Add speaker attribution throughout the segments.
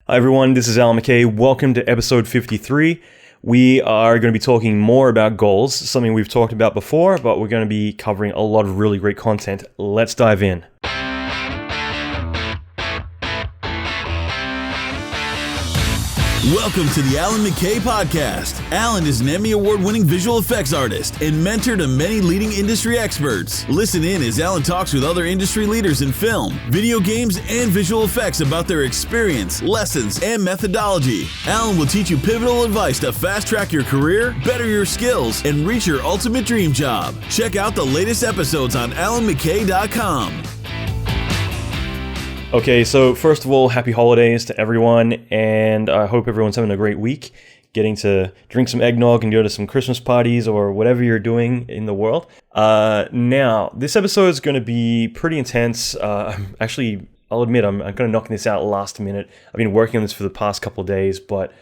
Speaker 1: Hi everyone, this is Alan McKay. Welcome to episode 53. We are going to be talking more about goals, something we've talked about before, but we're going to be covering a lot of really great content. Let's dive in.
Speaker 2: Welcome to the Alan McKay Podcast. Alan is an Emmy Award-winning visual effects artist and mentor to many leading industry experts. Listen in as Alan talks with other industry leaders in film, video games, and visual effects about their experience, lessons, and methodology. Alan will teach you pivotal advice to fast-track your career, better your skills, and reach your ultimate dream job. Check out the latest episodes on alanmckay.com.
Speaker 1: Okay, so first of all, happy holidays to everyone, and I hope everyone's having a great week, getting to drink some eggnog and go to some Christmas parties or whatever you're doing in the world. Now, this episode is going to be pretty intense. Actually, I'll admit I'm kind of knocking this out last minute. I've been working on this for the past couple of days, but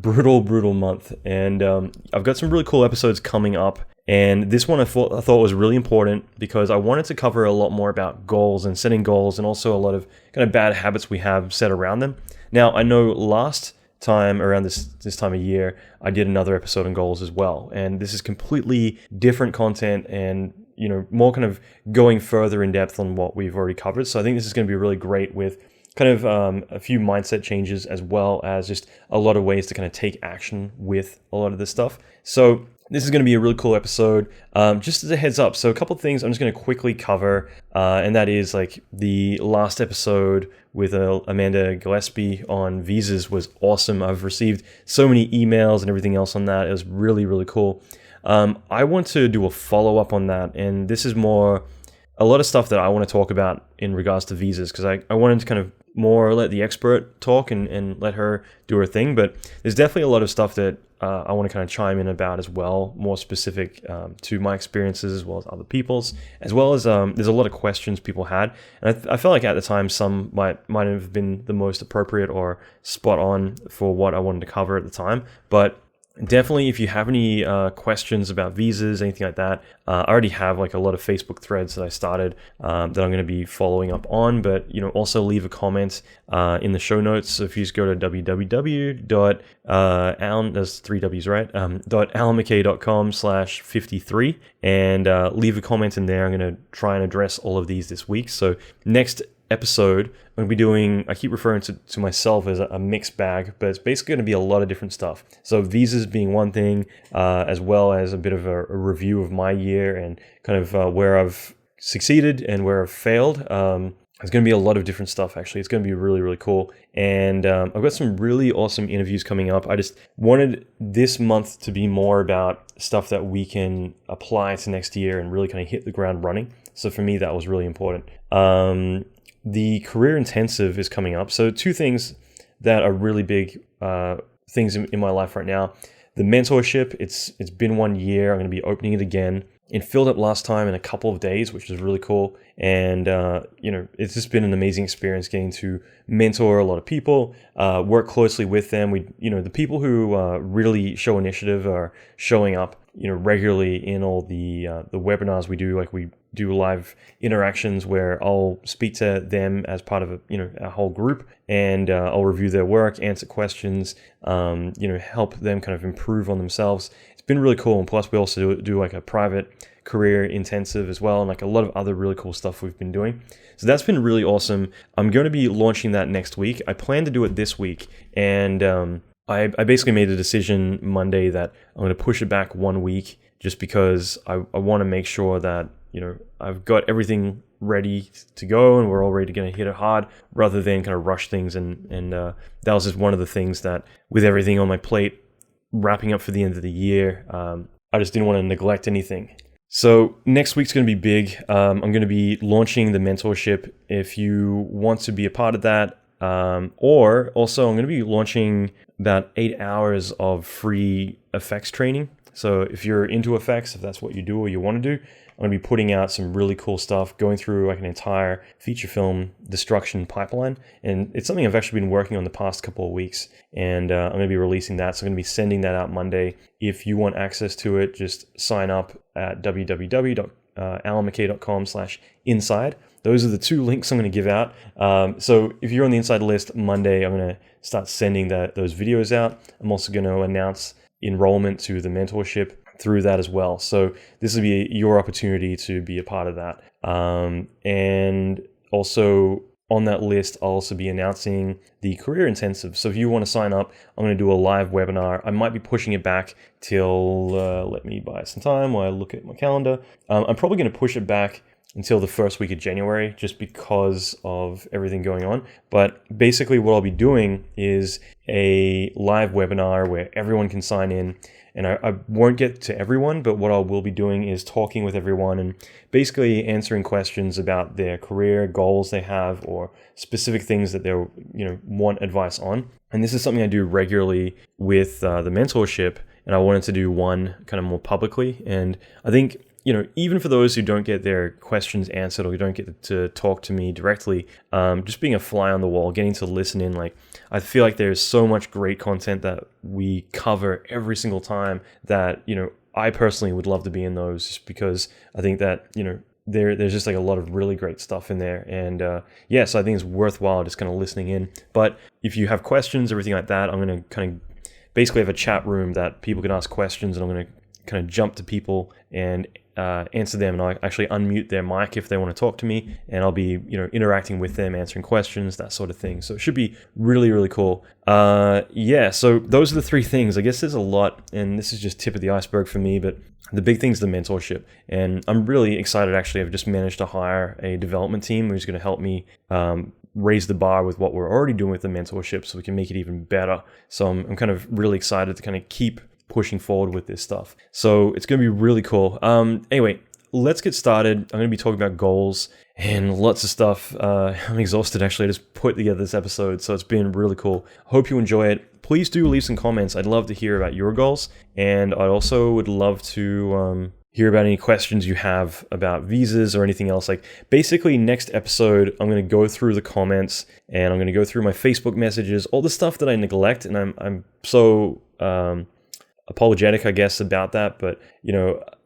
Speaker 1: brutal month, and I've got some really cool episodes coming up. And this one I thought was really important because I wanted to cover a lot more about goals and setting goals and also a lot of kind of bad habits we have set around them. Now, I know last time around this time of year, I did another episode on goals as well. And this is completely different content and, you know, more kind of going further in depth on what we've already covered. So I think this is going to be really great with kind of a few mindset changes as well as just a lot of ways to kind of take action with a lot of this stuff. So this is going to be a really cool episode. Just as a heads up, so a couple of things I'm just going to quickly cover, and that is like the last episode with Amanda Gillespie on visas was awesome. I've received so many emails and everything else on that. It was really cool. I want to do a follow-up on that, and this is more a lot of stuff that I want to talk about in regards to visas because I wanted to kind of more let the expert talk and let her do her thing, but there's definitely a lot of stuff that I want to kind of chime in about as well, more specific to my experiences as well as other people's, as well as there's a lot of questions people had, and I felt like at the time some might have been the most appropriate or spot on for what I wanted to cover at the time, but definitely, if you have any questions about visas, anything like that, I already have like a lot of Facebook threads that I started that I'm going to be following up on. But you know, also leave a comment in the show notes. So if you just go to www.alan, there's 3 W's, right? .alanmckay.com/53 and leave a comment in there. I'm going to try and address all of these this week. So next episode, I'm going to be doing, I keep referring to myself as a mixed bag, but it's basically going to be a lot of different stuff. So visas being one thing, as well as a bit of a review of my year and kind of where I've succeeded and where I've failed. There's going to be a lot of different stuff, actually. It's going to be really cool. And I've got some really awesome interviews coming up. I just wanted this month to be more about stuff that we can apply to next year and really kind of hit the ground running. So for me, that was really important. The career intensive is coming up. So 2 things that are really big things in my life right now. The mentorship, it's been 1 year. I'm going to be opening it again. It filled up last time in a couple of days, which is really cool. And, you know, it's just been an amazing experience getting to mentor a lot of people, work closely with them. The people who really show initiative are showing up, you know, regularly in all the webinars we do. Like we do live interactions where I'll speak to them as part of a whole group, and I'll review their work, answer questions, help them kind of improve on themselves. It's been really cool. And plus we also do like a private career intensive as well, and like a lot of other really cool stuff we've been doing. So that's been really awesome. I'm going to be launching that next week. I plan to do it this week, and I basically made a decision Monday that I'm going to push it back 1 week just because I want to make sure that, you know, I've got everything ready to go and we're all ready to going to hit it hard rather than kind of rush things. And that was just one of the things that with everything on my plate, wrapping up for the end of the year, I just didn't want to neglect anything. So next week's going to be big. I'm going to be launching the mentorship if you want to be a part of that. Or also I'm going to be launching about 8 hours of free effects training. So if you're into effects, if that's what you do or you want to do, I'm going to be putting out some really cool stuff, going through like an entire feature film destruction pipeline. And it's something I've actually been working on the past couple of weeks. And I'm going to be releasing that. So I'm going to be sending that out Monday. If you want access to it, just sign up at www.alanmckay.com/inside. those are the 2 links I'm going to give out. So if you're on the insider list, Monday, I'm going to start sending those videos out. I'm also going to announce enrollment to the mentorship through that as well. So this will be your opportunity to be a part of that. And also on that list, I'll also be announcing the career intensive. So if you want to sign up, I'm going to do a live webinar. I might be pushing it back till, let me buy some time while I look at my calendar. I'm probably going to push it back until the first week of January, just because of everything going on. But basically what I'll be doing is a live webinar where everyone can sign in. And I won't get to everyone, but what I will be doing is talking with everyone and basically answering questions about their career goals they have or specific things that they want advice on. And this is something I do regularly with the mentorship, and I wanted to do one kind of more publicly. And I think, even for those who don't get their questions answered or who don't get to talk to me directly, just being a fly on the wall, getting to listen in, I feel like there's so much great content that we cover every single time that, I personally would love to be in those, just because I think that, there's just a lot of really great stuff in there. And so I think it's worthwhile just kind of listening in. But if you have questions, everything like that, I'm going to kind of basically have a chat room that people can ask questions, and I'm going to kind of jump to people and answer them, and I'll actually unmute their mic if they want to talk to me, and I'll be interacting with them, answering questions, that sort of thing. So it should be really, really cool. So those are the 3 things. I guess there's a lot, and this is just tip of the iceberg for me, but the big thing is the mentorship, and I'm really excited. Actually, I've just managed to hire a development team who's going to help me raise the bar with what we're already doing with the mentorship, so we can make it even better. So I'm kind of really excited to kind of keep pushing forward with this stuff. So it's going to be really cool. Anyway, let's get started. I'm going to be talking about goals and lots of stuff. I'm exhausted, actually. I just put together this episode, so it's been really cool. Hope you enjoy it. Please do leave some comments. I'd love to hear about your goals, and I also would love to hear about any questions you have about visas or anything else. Basically, next episode, I'm going to go through the comments, and I'm going to go through my Facebook messages, all the stuff that I neglect, and I'm so apologetic, I guess, about that, but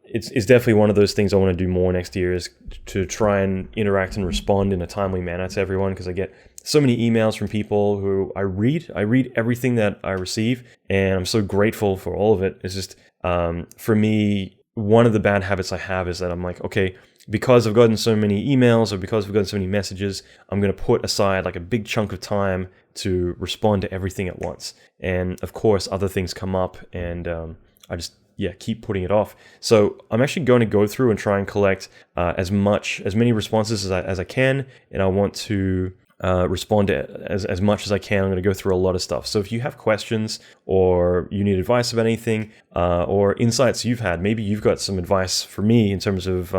Speaker 1: it's definitely one of those things I want to do more next year, is to try and interact and respond in a timely manner to everyone, because I get so many emails from people who I read everything that I receive, and I'm so grateful for all of it. It's just for me, one of the bad habits I have is that I'm like, okay, because I've gotten so many emails or because I've gotten so many messages, I'm going to put aside a big chunk of time to respond to everything at once. And of course, other things come up, and I just keep putting it off. So I'm actually going to go through and try and collect as many responses as I can, and I want to respond to as much as I can. I'm going to go through a lot of stuff. So if you have questions or you need advice about anything or insights you've had, maybe you've got some advice for me in terms of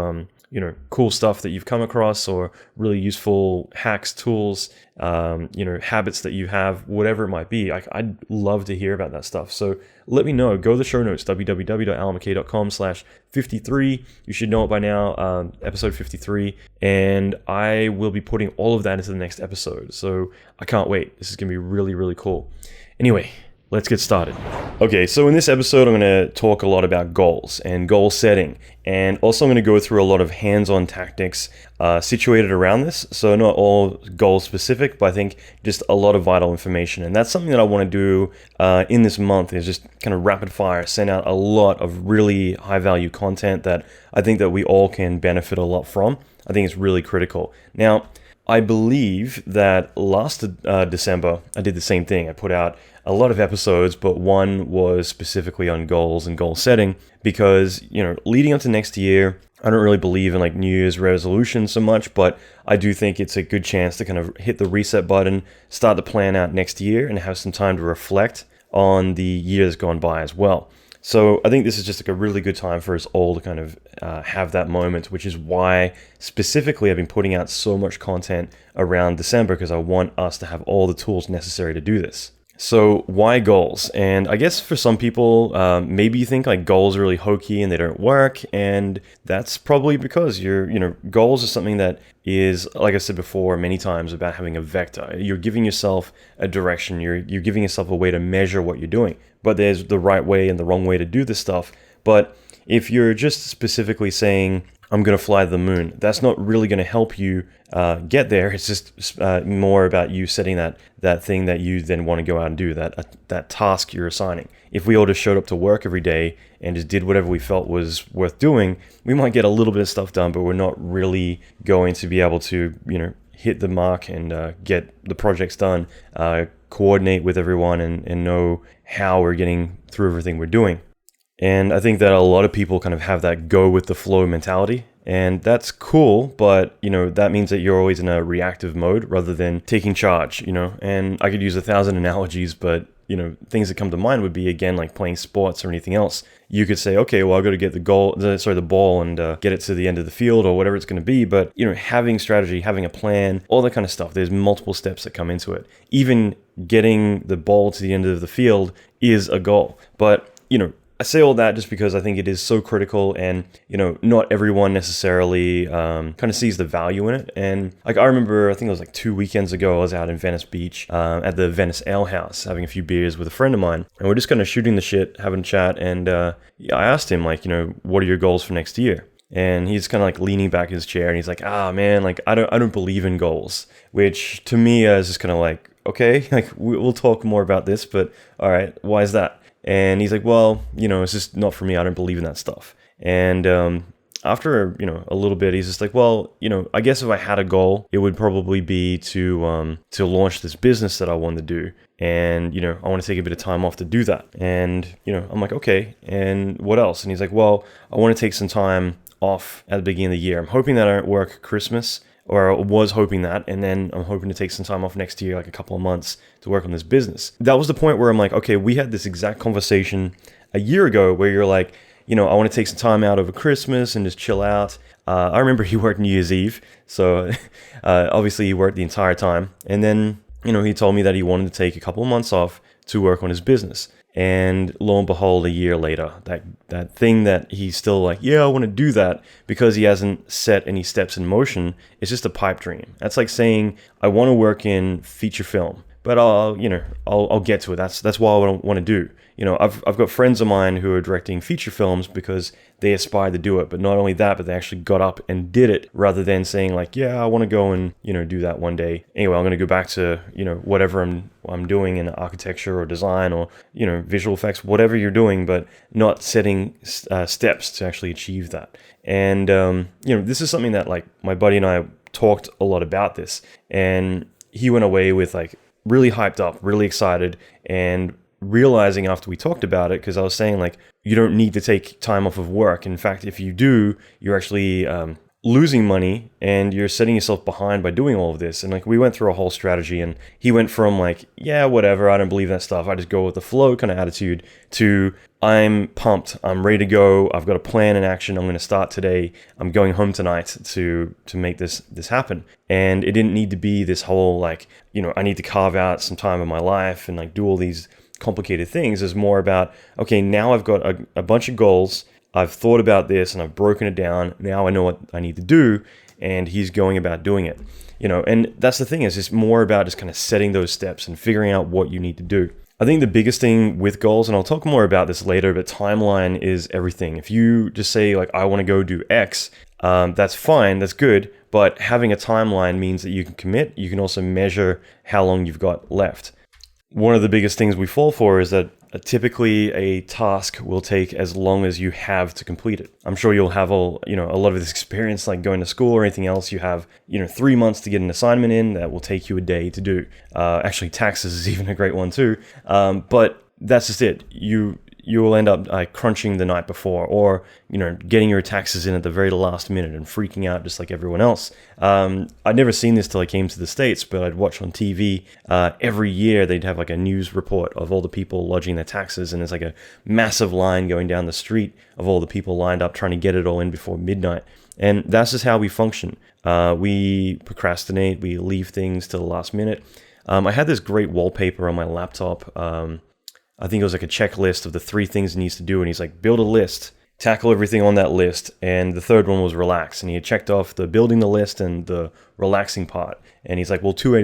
Speaker 1: cool stuff that you've come across, or really useful hacks, tools, habits that you have, whatever it might be. I'd love to hear about that stuff. So let me know. Go to the show notes, www.alanmckay.com/53. You should know it by now, episode 53. And I will be putting all of that into the next episode. So I can't wait. This is going to be really, really cool. Anyway, let's get started. Okay, so in this episode, I'm going to talk a lot about goals and goal setting. And also I'm going to go through a lot of hands-on tactics situated around this. So not all goal specific, but I think just a lot of vital information. And that's something that I want to do in this month, is just kind of rapid fire, send out a lot of really high value content that I think that we all can benefit a lot from. I think it's really critical. Now, I believe that last December, I did the same thing. I put out a lot of episodes, but one was specifically on goals and goal setting, because, leading up to next year, I don't really believe in New Year's resolutions so much, but I do think it's a good chance to kind of hit the reset button, start the plan out next year, and have some time to reflect on the year that's gone by as well. So I think this is just a really good time for us all to kind of have that moment, which is why specifically I've been putting out so much content around December, because I want us to have all the tools necessary to do this. So why goals? And I guess for some people, maybe you think goals are really hokey and they don't work, and that's probably because goals are something that is, like I said before many times, about having a vector. You're giving yourself a direction. You're giving yourself a way to measure what you're doing. But there's the right way and the wrong way to do this stuff. But if you're just specifically saying, I'm going to fly to the moon. That's not really going to help you get there. It's just more about you setting that thing that you then want to go out and do, that task you're assigning. If we all just showed up to work every day and just did whatever we felt was worth doing, we might get a little bit of stuff done, but we're not really going to be able to, hit the mark and get the projects done, coordinate with everyone and know how we're getting through everything we're doing. And I think that a lot of people kind of have that go with the flow mentality. And that's cool, but, that means that you're always in a reactive mode rather than taking charge, And I could use 1,000 analogies, but, things that come to mind would be, again, like playing sports or anything else. You could say, okay, well, I've got to get the ball and get it to the end of the field or whatever it's going to be. But, having strategy, having a plan, all that kind of stuff, there's multiple steps that come into it. Even getting the ball to the end of the field is a goal. But, I say all that just because I think it is so critical, and not everyone necessarily kind of sees the value in it. And like I remember, I think it was like 2 weekends ago, I was out in Venice Beach at the Venice Ale House having a few beers with a friend of mine, and we're just kind of shooting the shit, having a chat. And I asked him like, what are your goals for next year? And he's kind of like leaning back in his chair, and he's like, man, like I don't believe in goals, which to me is just kind of like, okay, like we'll talk more about this, but all right, why is that? And he's like, well, it's just not for me. I don't believe in that stuff. And after, a little bit, he's just like, well, I guess if I had a goal, it would probably be to launch this business that I want to do. And, I want to take a bit of time off to do that. And, I'm like, okay, and what else? And he's like, well, I want to take some time off at the beginning of the year. I'm hoping that I don't work Christmas, or I was hoping that, and then I'm hoping to take some time off next year, like a couple of months, to work on this business. That was the point where I'm like, okay, we had this exact conversation a year ago where you're like, I want to take some time out over Christmas and just chill out. I remember he worked New Year's Eve, so obviously he worked the entire time. And then, he told me that he wanted to take a couple of months off to work on his business. And lo and behold, a year later, that thing that he's still like, yeah, I want to do that, because he hasn't set any steps in motion, it's just a pipe dream. That's like saying, I want to work in feature film, but I'll get to it. That's what I want to do. I've got friends of mine who are directing feature films because they aspired to do it. But not only that, but they actually got up and did it, rather than saying like, yeah, I want to go and, do that one day. Anyway, I'm going to go back to, whatever I'm doing in architecture or design or, visual effects, whatever you're doing, but not setting steps to actually achieve that. And, this is something that like my buddy and I talked a lot about this, and he went away with like really hyped up, really excited, and realizing after we talked about it, because I was saying like, you don't need to take time off of work. In fact, if you do, you're actually losing money and you're setting yourself behind by doing all of this. And like, we went through a whole strategy, and he went from like, yeah, whatever, I don't believe that stuff, I just go with the flow kind of attitude, to I'm pumped, I'm ready to go, I've got a plan in action, I'm going to start today, I'm going home tonight to make this happen. And it didn't need to be this whole like, I need to carve out some time in my life and like do all these complicated things. Is more about, okay, now I've got a bunch of goals, I've thought about this and I've broken it down, now I know what I need to do, and he's going about doing it. And that's the thing, is it's more about just kind of setting those steps and figuring out what you need to do. I think the biggest thing with goals, and I'll talk more about this later, but timeline is everything. If you just say like, I want to go do X, that's fine, that's good, but having a timeline means that you can commit, you can also measure how long you've got left. One of the biggest things we fall for is that typically a task will take as long as you have to complete it. I'm sure you'll have a lot of this experience, like going to school or anything else. You have 3 months to get an assignment in that will take you a day to do. Actually, taxes is even a great one too. But that's just it. You will end up crunching the night before, or getting your taxes in at the very last minute and freaking out just like everyone else. I'd never seen this till I came to the States, but I'd watch on TV every year they'd have like a news report of all the people lodging their taxes, and there's like a massive line going down the street of all the people lined up trying to get it all in before midnight. And that's just how we function. We procrastinate, we leave things to the last minute. I had this great wallpaper on my laptop. I think it was like a checklist of the 3 things he needs to do. And he's like, build a list, tackle everything on that list. And the third one was relax. And he had checked off the building the list and the relaxing part. And he's like, well, 2 out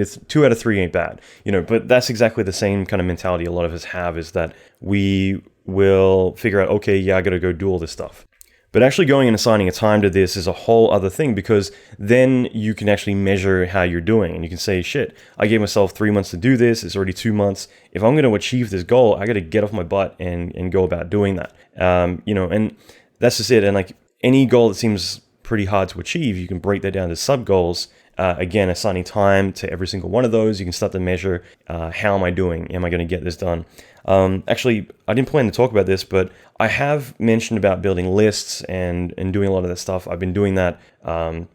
Speaker 1: of 3 ain't bad. But that's exactly the same kind of mentality a lot of us have, is that we will figure out, okay, yeah, I got to go do all this stuff. But actually going and assigning a time to this is a whole other thing, because then you can actually measure how you're doing, and you can say, shit, I gave myself 3 months to do this. It's already 2 months. If I'm going to achieve this goal, I got to get off my butt and go about doing that. And that's just it. And like any goal that seems pretty hard to achieve, you can break that down to sub goals. Again, assigning time to every single one of those, you can start to measure, how am I doing? Am I going to get this done? Actually, I didn't plan to talk about this, but I have mentioned about building lists and doing a lot of that stuff. I've been doing that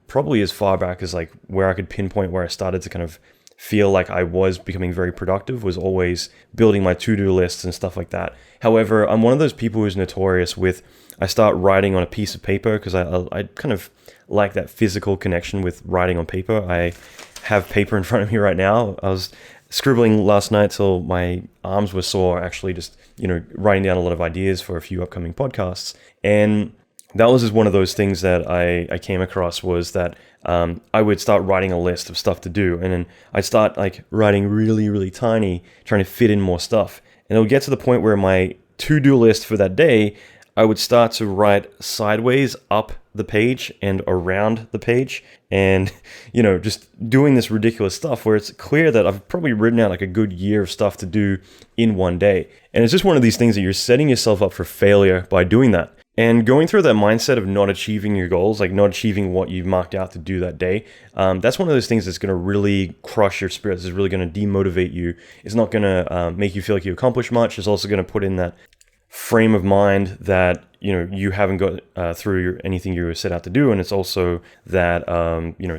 Speaker 1: probably as far back as like where I could pinpoint where I started to kind of feel like I was becoming very productive, was always building my to-do lists and stuff like that. However, I'm one of those people who's notorious with, I start writing on a piece of paper because I kind of like that physical connection with writing on paper. I have paper in front of me right now. I was scribbling last night till my arms were sore, actually just, writing down a lot of ideas for a few upcoming podcasts. And that was just one of those things that I came across, was that I would start writing a list of stuff to do. And then I'd start like writing really, really tiny, trying to fit in more stuff. And it would get to the point where my to-do list for that day, I would start to write sideways up the page and around the page, and just doing this ridiculous stuff where it's clear that I've probably written out like a good year of stuff to do in one day. And it's just one of these things that you're setting yourself up for failure by doing that. And going through that mindset of not achieving your goals, like not achieving what you've marked out to do that day, that's one of those things that's going to really crush your spirits. It's really going to demotivate you. It's not going to make you feel like you accomplished much. It's also going to put in that frame of mind that you haven't got through anything you were set out to do, and it's also that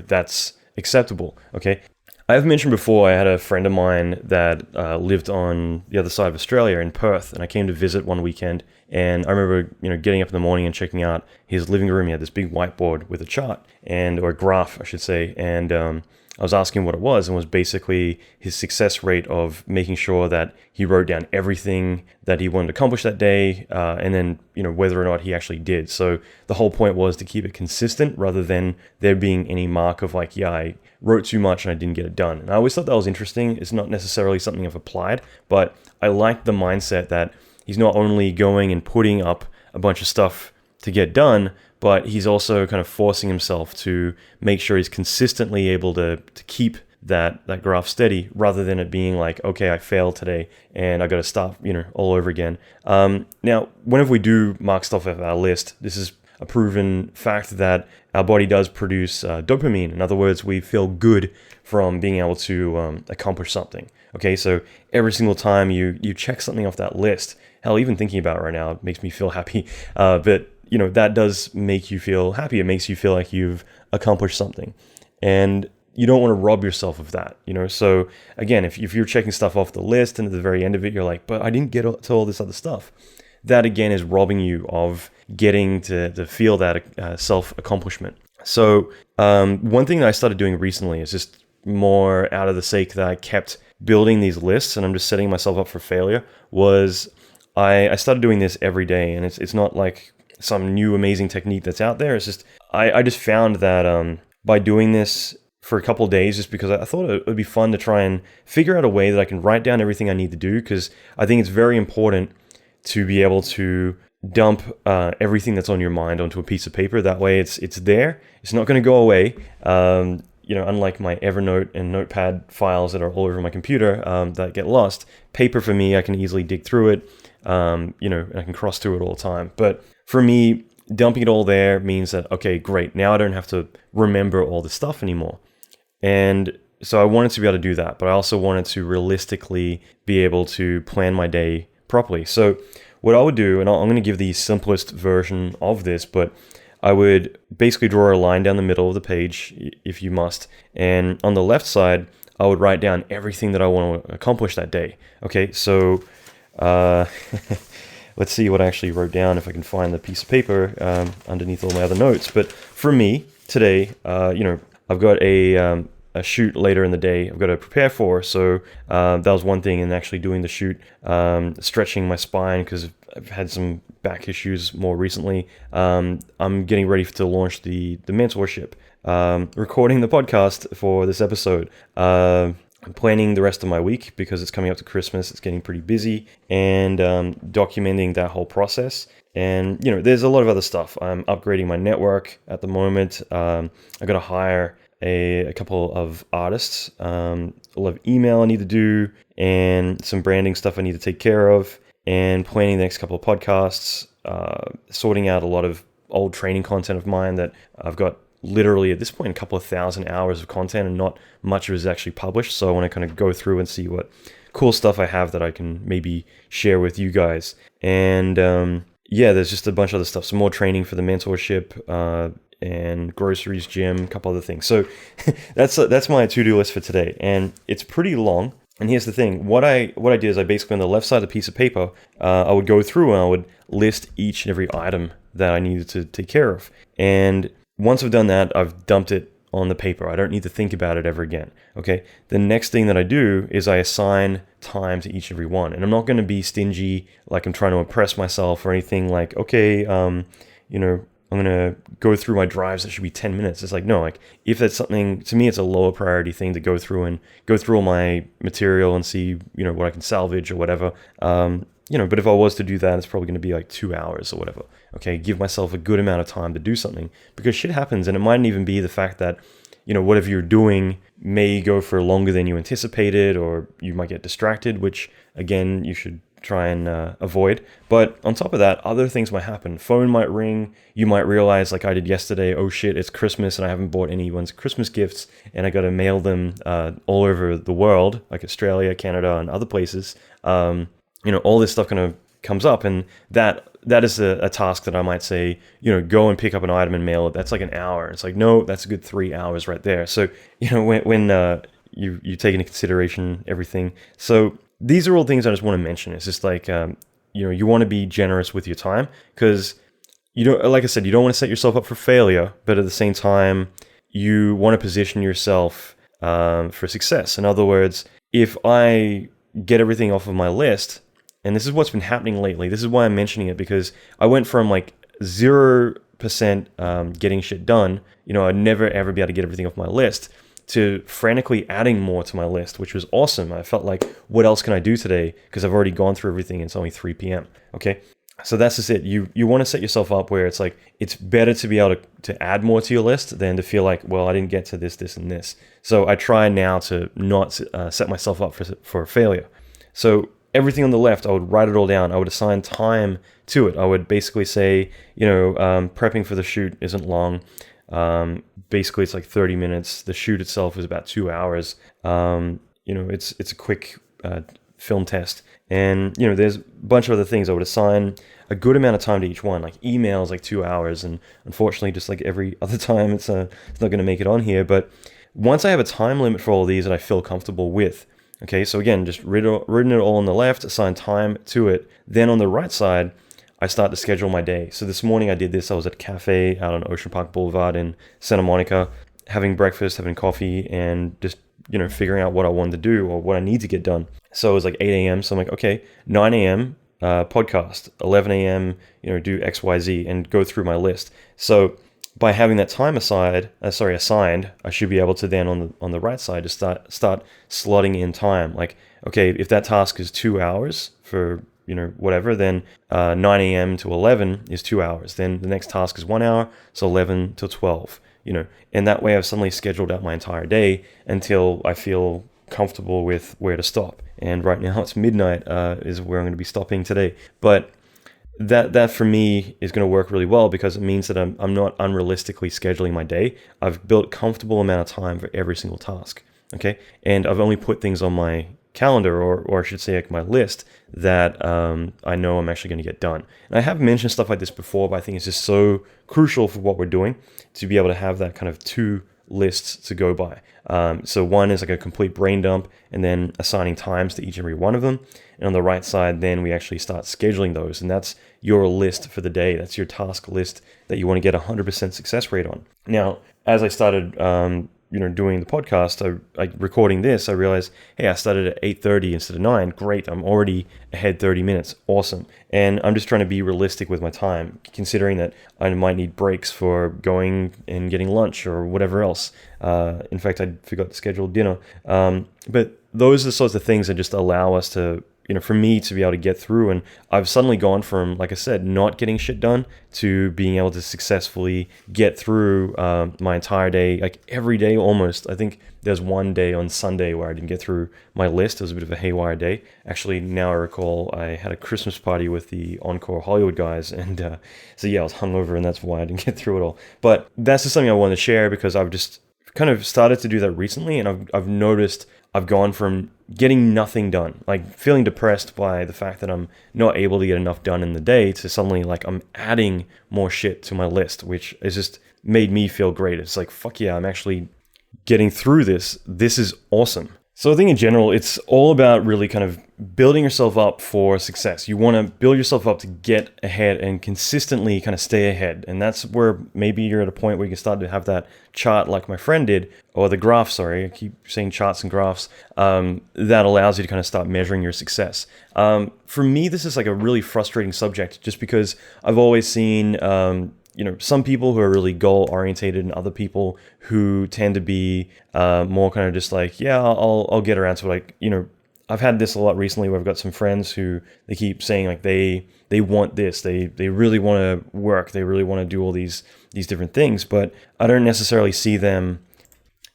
Speaker 1: that's acceptable. Okay, I've mentioned before, I had a friend of mine that lived on the other side of Australia in Perth, and I came to visit one weekend, and I remember getting up in the morning and checking out his living room. He had this big whiteboard with a chart, or a graph I should say, and I was asking what it was, and was basically his success rate of making sure that he wrote down everything that he wanted to accomplish that day, and then whether or not he actually did. So the whole point was to keep it consistent, rather than there being any mark of like, yeah, I wrote too much and I didn't get it done. And I always thought that was interesting. It's not necessarily something I've applied, but I like the mindset that he's not only going and putting up a bunch of stuff to get done, but he's also kind of forcing himself to make sure he's consistently able to keep that graph steady, rather than it being like, okay, I failed today and I got to start, all over again. Now, whenever we do mark stuff off our list, this is a proven fact that our body does produce dopamine. In other words, we feel good from being able to accomplish something. Okay, so every single time you check something off that list, hell, even thinking about it right now, it makes me feel happy. But that does make you feel happy. It makes you feel like you've accomplished something. And you don't want to rob yourself of that, So again, if you're checking stuff off the list and at the very end of it, you're like, but I didn't get to all this other stuff. That again is robbing you of getting to feel that self-accomplishment. So one thing that I started doing recently is just more out of the sake that I kept building these lists and I'm just setting myself up for failure, was I started doing this every day. And it's not like some new amazing technique that's out there. It's just, I just found that by doing this for a couple of days, just because I thought it would be fun to try and figure out a way that I can write down everything I need to do, because I think it's very important to be able to dump everything that's on your mind onto a piece of paper. That way it's there. It's not going to go away. Unlike my Evernote and Notepad files that are all over my computer that get lost, paper for me, I can easily dig through it. And I can cross through it all the time. But for me, dumping it all there means that, okay, great. Now I don't have to remember all this stuff anymore. And so I wanted to be able to do that, but I also wanted to realistically be able to plan my day properly. So what I would do, and I'm going to give the simplest version of this, but I would basically draw a line down the middle of the page, if you must. And on the left side, I would write down everything that I want to accomplish that day. Okay, so let's see what I actually wrote down, if I can find the piece of paper underneath all my other notes. But for me, today, I've got a shoot later in the day I've got to prepare for. So that was one thing in actually doing the shoot, stretching my spine because I've had some back issues more recently. I'm getting ready to launch the mentorship, recording the podcast for this episode. I'm planning the rest of my week because it's coming up to Christmas. It's getting pretty busy, and documenting that whole process. And, there's a lot of other stuff. I'm upgrading my network at the moment. I got to hire a couple of artists, a lot of email I need to do, and some branding stuff I need to take care of, and planning the next couple of podcasts, sorting out a lot of old training content of mine that I've got literally at this point a couple of thousand hours of content, and not much of it is actually published. So I want to kind of go through and see what cool stuff I have that I can maybe share with you guys. And there's just a bunch of other stuff, some more training for the mentorship, and groceries, gym, a couple other things. So that's my to-do list for today, and it's pretty long. And here's the thing: what I did is I basically, on the left side of the piece of paper, I would go through and I would list each and every item that I needed to take care of. And once I've done that, I've dumped it on the paper. I don't need to think about it ever again. Okay. The next thing that I do is I assign time to each and every one, and I'm not going to be stingy, like I'm trying to impress myself or anything. Like, okay, I'm going to go through my drives. That should be 10 minutes. It's like, no, like if that's something, to me, it's a lower priority thing to go through all my material and see, what I can salvage or whatever. But if I was to do that, it's probably going to be like 2 hours or whatever. Okay. Give myself a good amount of time to do something, because shit happens. And it mightn't even be the fact that, whatever you're doing may go for longer than you anticipated, or you might get distracted, which again, you should try and avoid. But on top of that, other things might happen. Phone might ring. You might realize, like I did yesterday, oh shit, it's Christmas and I haven't bought anyone's Christmas gifts, and I got to mail them all over the world, like Australia, Canada, and other places. All this stuff kind of comes up, and that is a task that I might say, go and pick up an item and mail it. That's like an hour. It's like, no, that's a good 3 hours right there. So, when you take into consideration everything. So these are all things I just want to mention. It's just like, you want to be generous with your time, because like I said, you don't want to set yourself up for failure, but at the same time, you want to position yourself for success. In other words, if I get everything off of my list, and this is what's been happening lately, this is why I'm mentioning it, because I went from like 0% getting shit done, I'd never ever be able to get everything off my list, to frantically adding more to my list, which was awesome. I felt like, what else can I do today? Because I've already gone through everything and it's only 3 p.m. Okay. So that's just it. You want to set yourself up where it's like, it's better to be able to add more to your list than to feel like, well, I didn't get to this, and this. So I try now to not set myself up for failure. So everything on the left, I would write it all down. I would assign time to it. I would basically say, prepping for the shoot isn't long. Basically it's like 30 minutes. The shoot itself is about 2 hours. It's a quick film test. And, there's a bunch of other things. I would assign a good amount of time to each one, like emails, like 2 hours. And unfortunately, just like every other time, it's not going to make it on here. But once I have a time limit for all of these that I feel comfortable with, okay, so again, just written it all on the left, assign time to it. Then on the right side, I start to schedule my day. So this morning I did this. I was at a cafe out on Ocean Park Boulevard in Santa Monica, having breakfast, having coffee, and just, figuring out what I wanted to do or what I need to get done. So it was like 8 a.m. So I'm like, okay, 9 a.m. Podcast, 11 a.m., do X, Y, Z, and go through my list. So by having that time assigned, I should be able to then on the right side just start slotting in time. Like, okay, if that task is 2 hours for whatever, then 9 a.m. to 11 is 2 hours. Then the next task is 1 hour, so 11 to 12. And that way I've suddenly scheduled out my entire day until I feel comfortable with where to stop. And right now it's midnight is where I'm going to be stopping today. But that for me is going to work really well, because it means that I'm not unrealistically scheduling my day. I've built a comfortable amount of time for every single task. Okay. And I've only put things on my calendar, or I should say like my list, that I know I'm actually going to get done. And I have mentioned stuff like this before, but I think it's just so crucial for what we're doing to be able to have that kind of 2 lists to go by. So one is like a complete brain dump, and then assigning times to each and every one of them. And on the right side, then we actually start scheduling those. And that's your list for the day. That's your task list that you want to get 100% success rate on. Now, as I started, doing the podcast, I recording this, I realized, hey, I started at 8:30 instead of 9. Great, I'm already ahead 30 minutes. Awesome. And I'm just trying to be realistic with my time, considering that I might need breaks for going and getting lunch or whatever else. In fact, I forgot to schedule dinner. But those are the sorts of things that just allow us to, for me to be able to get through. And I've suddenly gone from, like I said, not getting shit done to being able to successfully get through my entire day, like every day almost. I think there's one day on Sunday where I didn't get through my list. It was a bit of a haywire day. Actually, now I recall I had a Christmas party with the Encore Hollywood guys. And so yeah, I was hungover, and that's why I didn't get through it all. But that's just something I wanted to share, because I've just kind of started to do that recently, and I've noticed I've gone from getting nothing done, like feeling depressed by the fact that I'm not able to get enough done in the day, to suddenly like I'm adding more shit to my list, which has just made me feel great. It's like, fuck yeah, I'm actually getting through this. This is awesome. So I think in general, it's all about really kind of building yourself up for success. You want to build yourself up to get ahead and consistently kind of stay ahead. And that's where maybe you're at a point where you can start to have that chart like my friend did, or the graph, sorry, I keep saying charts and graphs, that allows you to kind of start measuring your success. For me, this is like a really frustrating subject, just because I've always seen some people who are really goal orientated, and other people who tend to be more kind of just like, yeah, I'll get around to it. Like, I've had this a lot recently where I've got some friends who they keep saying like they want this, they really want to work, they really want to do all these different things, but I don't necessarily see them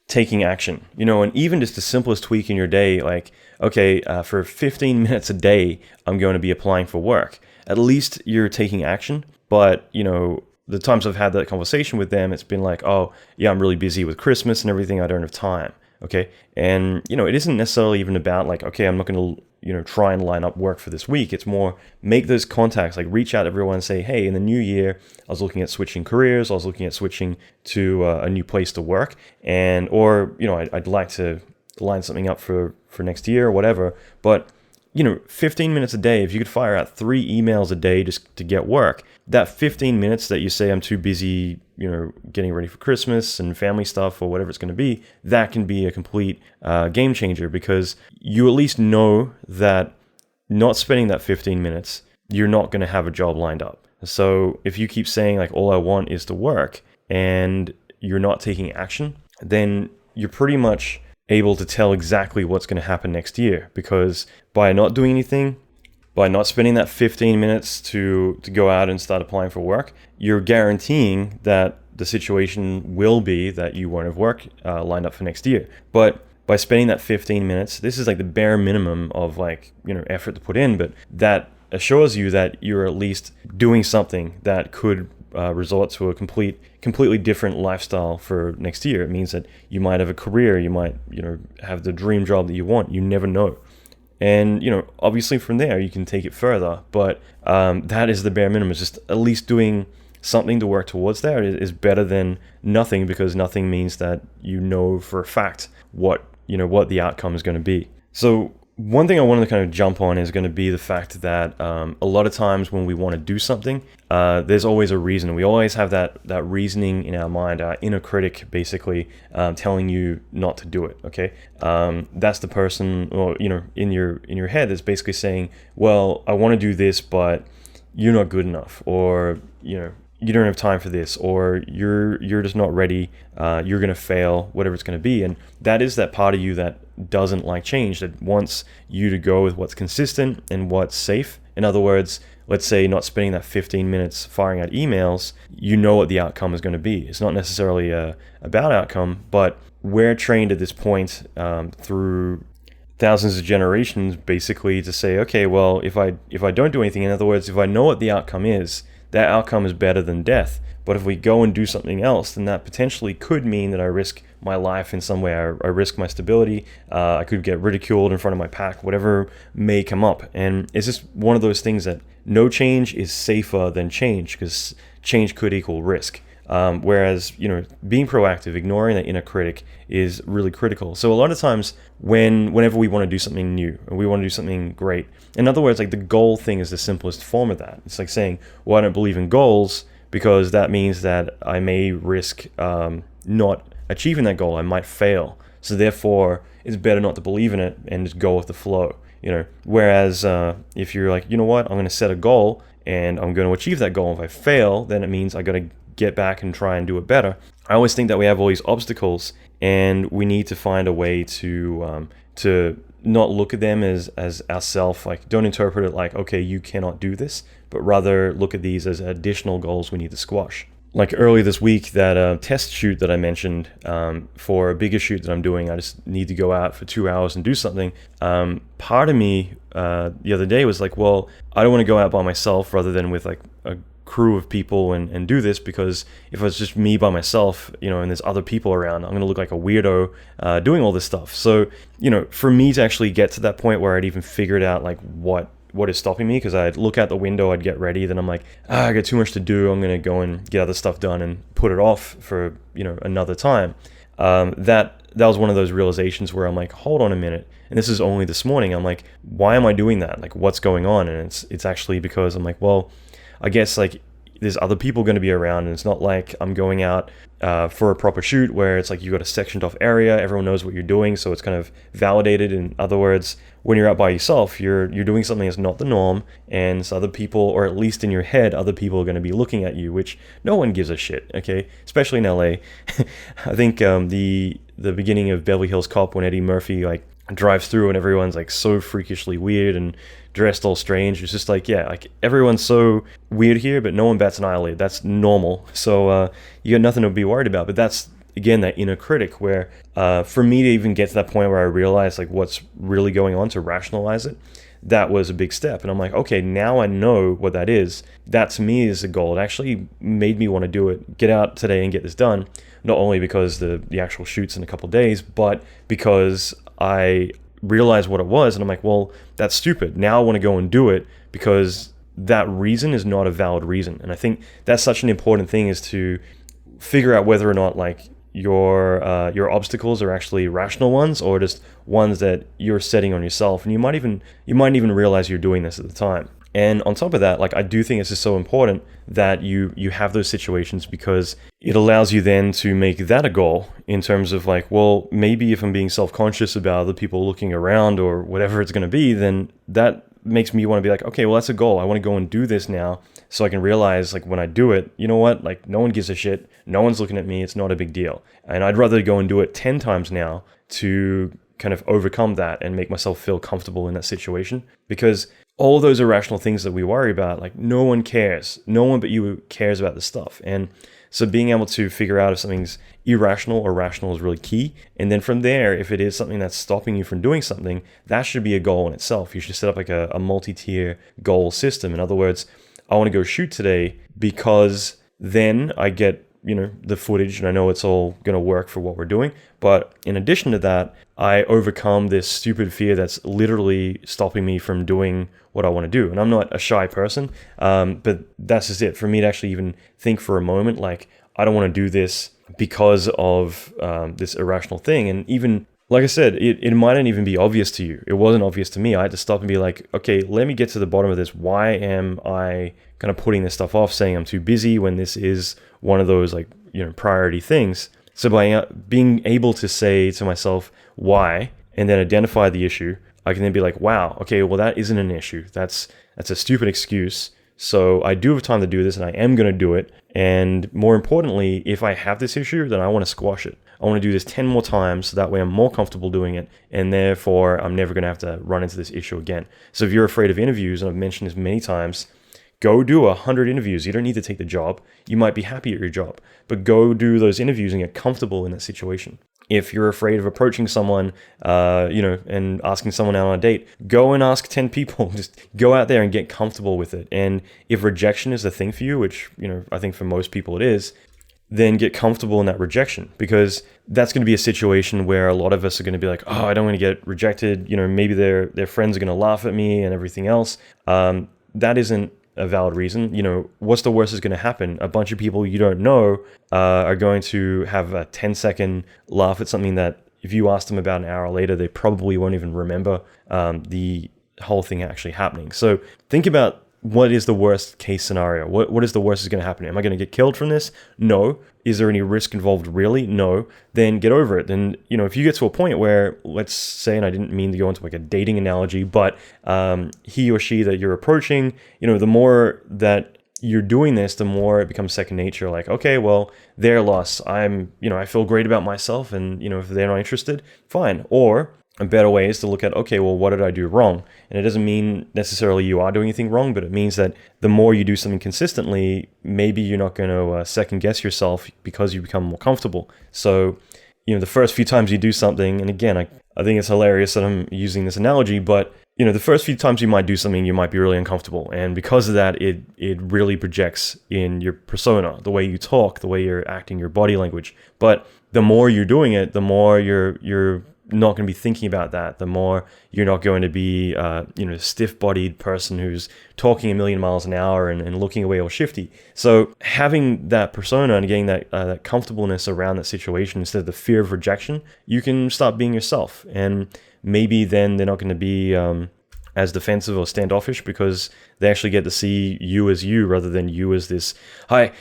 Speaker 1: taking action, and even just the simplest tweak in your day, like, okay, for 15 minutes a day, I'm going to be applying for work. At least you're taking action. But, the times I've had that conversation with them, it's been like, oh, yeah, I'm really busy with Christmas and everything, I don't have time. Okay. And, it isn't necessarily even about like, okay, I'm not going to, try and line up work for this week. It's more make those contacts, like reach out to everyone and say, hey, in the new year, I was looking at switching careers. I was looking at switching to a new place to work. Or I'd like to line something up for next year or whatever. But 15 minutes a day, if you could fire out 3 emails a day just to get work, that 15 minutes that you say I'm too busy, getting ready for Christmas and family stuff or whatever it's going to be, that can be a complete game changer, because you at least know that not spending that 15 minutes, you're not going to have a job lined up. So if you keep saying like, all I want is to work, and you're not taking action, then you're pretty much able to tell exactly what's going to happen next year, because by not doing anything, by not spending that 15 minutes to go out and start applying for work, you're guaranteeing that the situation will be that you won't have work lined up for next year. But by spending that 15 minutes, this is like the bare minimum of like, effort to put in, but that assures you that you're at least doing something that could resort to a completely different lifestyle for next year. It means that you might have a career, you might, have the dream job that you want. You never know. And, obviously from there you can take it further, but that is the bare minimum. It's just at least doing something to work towards that is better than nothing, because nothing means that for a fact what the outcome is going to be. So one thing I wanted to kind of jump on is going to be the fact that a lot of times when we want to do something, there's always a reason. We always have that reasoning in our mind, our inner critic basically telling you not to do it. Okay, that's the person, or in your head that's basically saying, well, I want to do this, but you're not good enough, or you don't have time for this, or you're just not ready, you're going to fail, whatever it's going to be. And that is that part of you that doesn't like change, that wants you to go with what's consistent and what's safe. In other words, let's say not spending that 15 minutes firing out emails, what the outcome is going to be. It's not necessarily a bad outcome, but we're trained at this point through thousands of generations basically to say, okay, well, if I don't do anything, in other words, if I know what the outcome is, that outcome is better than death. But if we go and do something else, then that potentially could mean that I risk my life in some way. I risk my stability. I could get ridiculed in front of my pack, whatever may come up. And it's just one of those things that no change is safer than change, because change could equal risk. Whereas, being proactive, ignoring that inner critic is really critical. So a lot of times whenever we want to do something new, or we want to do something great, in other words, like the goal thing is the simplest form of that. It's like saying, well, I don't believe in goals because that means that I may risk, not achieving that goal, I might fail. So therefore, it's better not to believe in it and just go with the flow. Whereas if you're like, you know what, I'm going to set a goal and I'm going to achieve that goal. If I fail, then it means I got to get back and try and do it better. I always think that we have all these obstacles, and we need to find a way to not look at them as ourself. Like, don't interpret it like, okay, you cannot do this, but rather look at these as additional goals we need to squash. Like earlier this week, that test shoot that I mentioned, for a bigger shoot that I'm doing, I just need to go out for 2 hours and do something. Part of me the other day was like, well, I don't want to go out by myself rather than with like a crew of people and do this, because if it's just me by myself, and there's other people around, I'm going to look like a weirdo doing all this stuff. So, for me to actually get to that point where I'd even figured out like what is stopping me, because I'd look out the window, I'd get ready, then I'm like, I got too much to do, I'm going to go and get other stuff done and put it off for, another time. That was one of those realizations where I'm like, hold on a minute. And this is only this morning. I'm like, why am I doing that? Like, what's going on? And it's actually because I'm like, well, I guess like there's other people going to be around, and it's not like I'm going out for a proper shoot where it's like you got a sectioned off area, everyone knows what you're doing, so it's kind of validated. In other words, when you're out by yourself, you're doing something that's not the norm, and so other people, or at least in your head, other people are going to be looking at you, which no one gives a shit, okay? Especially in LA. I think the beginning of Beverly Hills Cop, when Eddie Murphy like drives through and everyone's like so freakishly weird and dressed all strange. It's just like, yeah, like everyone's so weird here, but no one bats an eyelid. That's normal. So you got nothing to be worried about. But that's, again, that inner critic where for me to even get to that point where I realize like what's really going on, to rationalize it, that was a big step. And I'm like, okay, now I know what that is. That to me is a goal. It actually made me want to do it, get out today and get this done. Not only because the actual shoot's in a couple of days, but because I realized what it was, and I'm like, well, that's stupid. Now I want to go and do it, because that reason is not a valid reason. And I think that's such an important thing, is to figure out whether or not like your obstacles are actually rational ones, or just ones that you're setting on yourself. And you might even realize you're doing this at the time. And on top of that, like, I do think it's just so important that you have those situations, because it allows you then to make that a goal, in terms of like, well, maybe if I'm being self-conscious about other people looking around or whatever it's going to be, then that makes me want to be like, okay, well, that's a goal. I want to go and do this now, so I can realize like when I do it, you know what, like no one gives a shit. No one's looking at me. It's not a big deal. And I'd rather go and do it 10 times now to kind of overcome that and make myself feel comfortable in that situation, because all those irrational things that we worry about, like no one cares. No one but you cares about this stuff. And so being able to figure out if something's irrational or rational is really key. And then from there, if it is something that's stopping you from doing something, that should be a goal in itself. You should set up like a multi-tier goal system. In other words, I want to go shoot today because then I get, the footage, and I know it's all going to work for what we're doing. But in addition to that, I overcome this stupid fear that's literally stopping me from doing what I want to do. And I'm not a shy person, but that's just it. For me to actually even think for a moment, like, I don't want to do this because of this irrational thing. And even, like I said, it might not even be obvious to you. It wasn't obvious to me. I had to stop and be like, okay, let me get to the bottom of this. Why am I kind of putting this stuff off, saying I'm too busy, when this is one of those like, priority things? So by being able to say to myself why, and then identify the issue, I can then be like, wow, okay, well, that isn't an issue. That's a stupid excuse. So I do have time to do this, and I am going to do it. And more importantly, if I have this issue, then I want to squash it. I want to do this 10 more times, so that way I'm more comfortable doing it, and therefore I'm never going to have to run into this issue again. So if you're afraid of interviews, and I've mentioned this many times, go do 100 interviews. You don't need to take the job. You might be happy at your job, but go do those interviews and get comfortable in that situation. If you're afraid of approaching someone, and asking someone out on a date, go and ask 10 people. Just go out there and get comfortable with it. And if rejection is the thing for you, which, I think for most people it is, then get comfortable in that rejection, because that's going to be a situation where a lot of us are going to be like, oh, I don't want to get rejected. Maybe their friends are going to laugh at me and everything else. That isn't a valid reason. What's the worst is going to happen? A bunch of people you don't know are going to have a 10-second laugh at something that if you ask them about an hour later, they probably won't even remember the whole thing actually happening. So think about what is the worst case scenario? What is the worst is going to happen? Am I going to get killed from this? No. Is there any risk involved? Really? No. Then get over it. Then, if you get to a point where, let's say, and I didn't mean to go into like a dating analogy, but he or she that you're approaching, the more that you're doing this, the more it becomes second nature. Like, okay, well, their loss. I feel great about myself, and if they're not interested, fine. Or a better way is to look at, okay, well, what did I do wrong? And it doesn't mean necessarily you are doing anything wrong, but it means that the more you do something consistently, maybe you're not going to second guess yourself because you become more comfortable. So, the first few times you do something, and again, I think it's hilarious that I'm using this analogy, but the first few times you might do something, you might be really uncomfortable. And because of that, it really projects in your persona, the way you talk, the way you're acting, your body language. But the more you're doing it, the more you're not going to be thinking about that, the more you're not going to be a stiff-bodied person who's talking a million miles an hour and looking away all shifty. So having that persona and getting that comfortableness around that situation instead of the fear of rejection, you can start being yourself. And maybe then they're not going to be as defensive or standoffish because they actually get to see you as you rather than you as this, hi,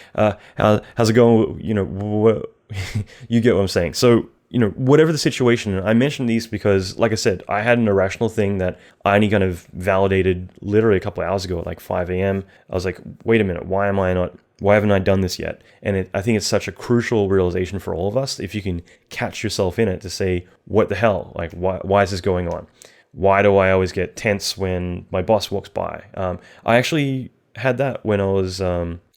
Speaker 1: how's it going? You get what I'm saying. So, whatever the situation, and I mentioned these because, like I said, I had an irrational thing that I only kind of validated literally a couple of hours ago at like 5 a.m. I was like, wait a minute, why haven't I done this yet? And I think it's such a crucial realization for all of us, if you can catch yourself in it, to say, what the hell? Like, why is this going on? Why do I always get tense when my boss walks by? I actually had that when I was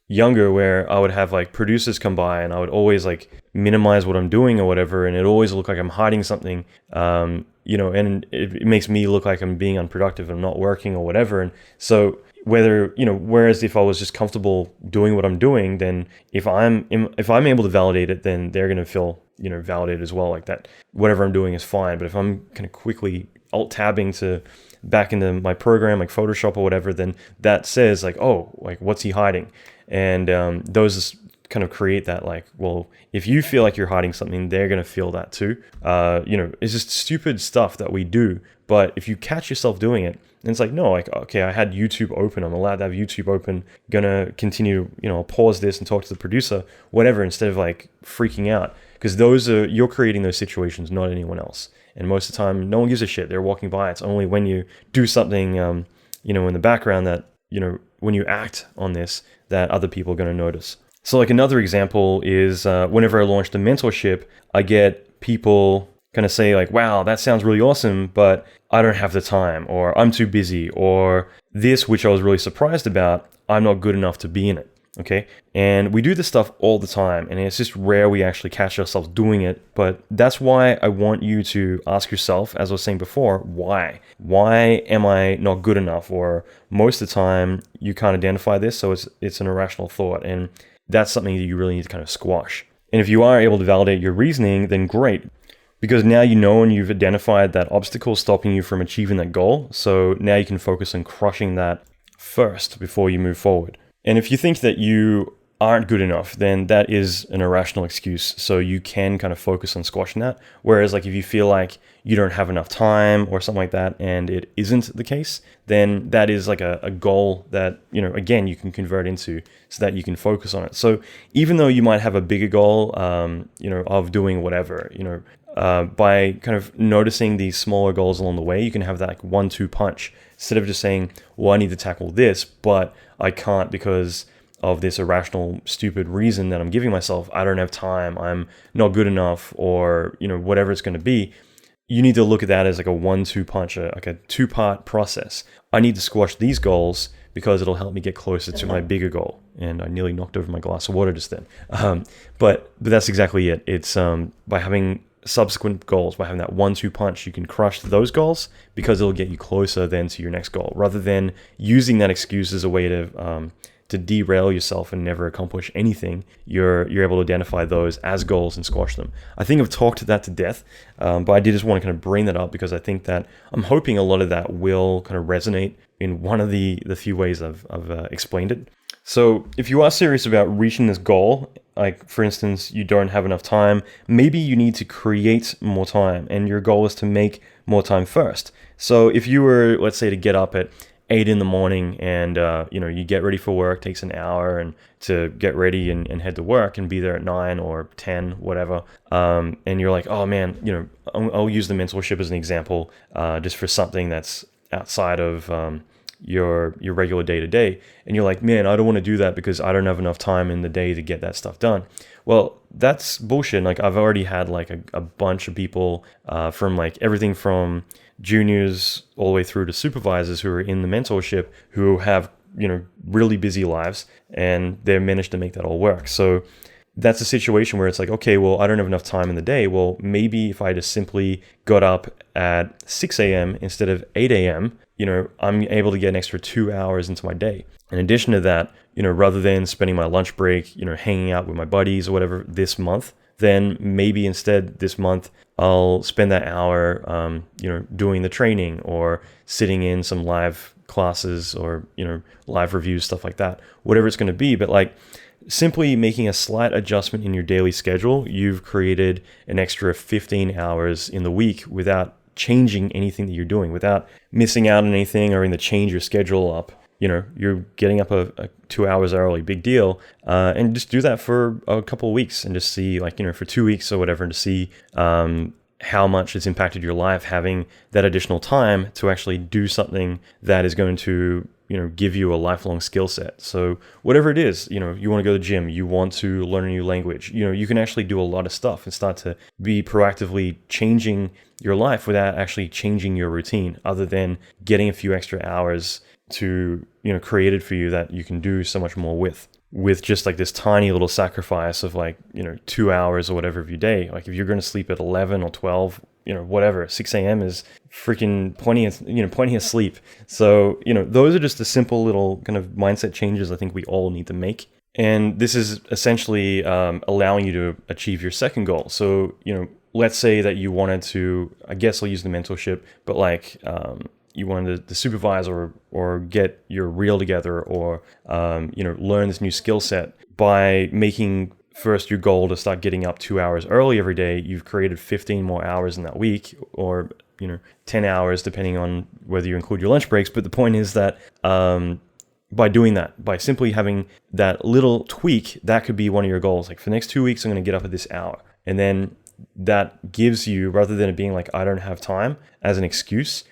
Speaker 1: younger, where I would have like producers come by and I would always like minimize what I'm doing or whatever, and it always look like I'm hiding something, and it makes me look like I'm being unproductive and not working or whatever. And so whereas if I was just comfortable doing what I'm doing, then if I'm able to validate it, then they're gonna feel validated as well, like that whatever I'm doing is fine. But if I'm kind of quickly alt-tabbing to back into my program like Photoshop or whatever, then that says like, oh, like what's he hiding? And those kind of create that like, well, if you feel like you're hiding something, they're going to feel that too. It's just stupid stuff that we do. But if you catch yourself doing it, and it's like, no, like, okay, I had YouTube open. I'm allowed to have YouTube open. Gonna continue, I'll pause this and talk to the producer, whatever, instead of like freaking out. Because you're creating those situations, not anyone else. And most of the time, no one gives a shit. They're walking by. It's only when you do something, in the background that, when you act on this, that other people are going to notice. So like another example is whenever I launched a mentorship, I get people kind of say like, wow, that sounds really awesome, but I don't have the time, or I'm too busy, or this, which I was really surprised about, I'm not good enough to be in it. Okay. And we do this stuff all the time, and it's just rare we actually catch ourselves doing it. But that's why I want you to ask yourself, as I was saying before, why? Why am I not good enough? Or most of the time you can't identify this, so it's an irrational thought, and that's something that you really need to kind of squash. And if you are able to validate your reasoning, then great. Because now you know and you've identified that obstacle stopping you from achieving that goal. So now you can focus on crushing that first before you move forward. And if you think that you aren't good enough, then that is an irrational excuse. So you can kind of focus on squashing that. Whereas like if you feel like you don't have enough time or something like that, and it isn't the case, then that is like a goal that, again, you can convert into so that you can focus on it. So even though you might have a bigger goal, of doing whatever, by kind of noticing these smaller goals along the way, you can have that like 1-2 punch. Instead of just saying, well, I need to tackle this, but I can't because of this irrational, stupid reason that I'm giving myself. I don't have time, I'm not good enough, or, whatever it's going to be. You need to look at that as like a 1-2 punch, like a 2-part process. I need to squash these goals because it'll help me get closer to my bigger goal. And I nearly knocked over my glass of water just then. But that's exactly it. It's by having subsequent goals, by having that 1-2 punch, you can crush those goals because it'll get you closer then to your next goal, rather than using that excuse as a way to derail yourself and never accomplish anything. You're able to identify those as goals and squash them. I think I've talked that to death, but I did just want to kind of bring that up because I think that I'm hoping a lot of that will kind of resonate in one of the few ways I've explained it. So if you are serious about reaching this goal, like for instance, you don't have enough time, maybe you need to create more time, and your goal is to make more time first. So if you were, let's say, to get up at 8 in the morning and, you get ready for work, takes an hour and to get ready and head to work and be there at 9 or 10, whatever. And you're like, oh man, I'll use the mentorship as an example, just for something that's outside of, your regular day-to-day, and you're like, man, I don't want to do that because I don't have enough time in the day to get that stuff done. Well, that's bullshit. Like, I've already had like a bunch of people from like everything from juniors all the way through to supervisors who are in the mentorship who have really busy lives, and they've managed to make that all work. So that's a situation where it's like, okay, well, I don't have enough time in the day. Well, maybe if I just simply got up at 6 a.m. instead of 8 a.m., I'm able to get an extra 2 hours into my day. In addition to that, rather than spending my lunch break, hanging out with my buddies or whatever this month, then maybe instead this month I'll spend that hour, doing the training or sitting in some live classes or, live reviews, stuff like that, whatever it's going to be. But like, simply making a slight adjustment in your daily schedule, you've created an extra 15 hours in the week without changing anything that you're doing, without missing out on anything or having to change your schedule up. You're getting up a 2 hours early, big deal. And just do that for a couple of weeks and just see, like, for 2 weeks or whatever, and to see how much it's impacted your life, having that additional time to actually do something that is going to give you a lifelong skill set. So whatever it is, you want to go to the gym, you want to learn a new language, you can actually do a lot of stuff and start to be proactively changing your life without actually changing your routine, other than getting a few extra hours to, created for you that you can do so much more with just like this tiny little sacrifice of like, 2 hours or whatever of your day. Like if you're going to sleep at 11 or 12, whatever, 6 a.m. is freaking plenty of sleep. So, those are just the simple little kind of mindset changes I think we all need to make. And this is essentially allowing you to achieve your second goal. So, let's say that you wanted to, I guess I'll use the mentorship, but like, you wanted to supervise or get your reel together or, learn this new skill set by making first your goal to start getting up 2 hours early every day. You've created 15 more hours in that week, or 10 hours depending on whether you include your lunch breaks. But the point is that by doing that, by simply having that little tweak, that could be one of your goals. Like for the next 2 weeks, I'm going to get up at this hour. And then that gives you, rather than it being like, I don't have time as an excuse,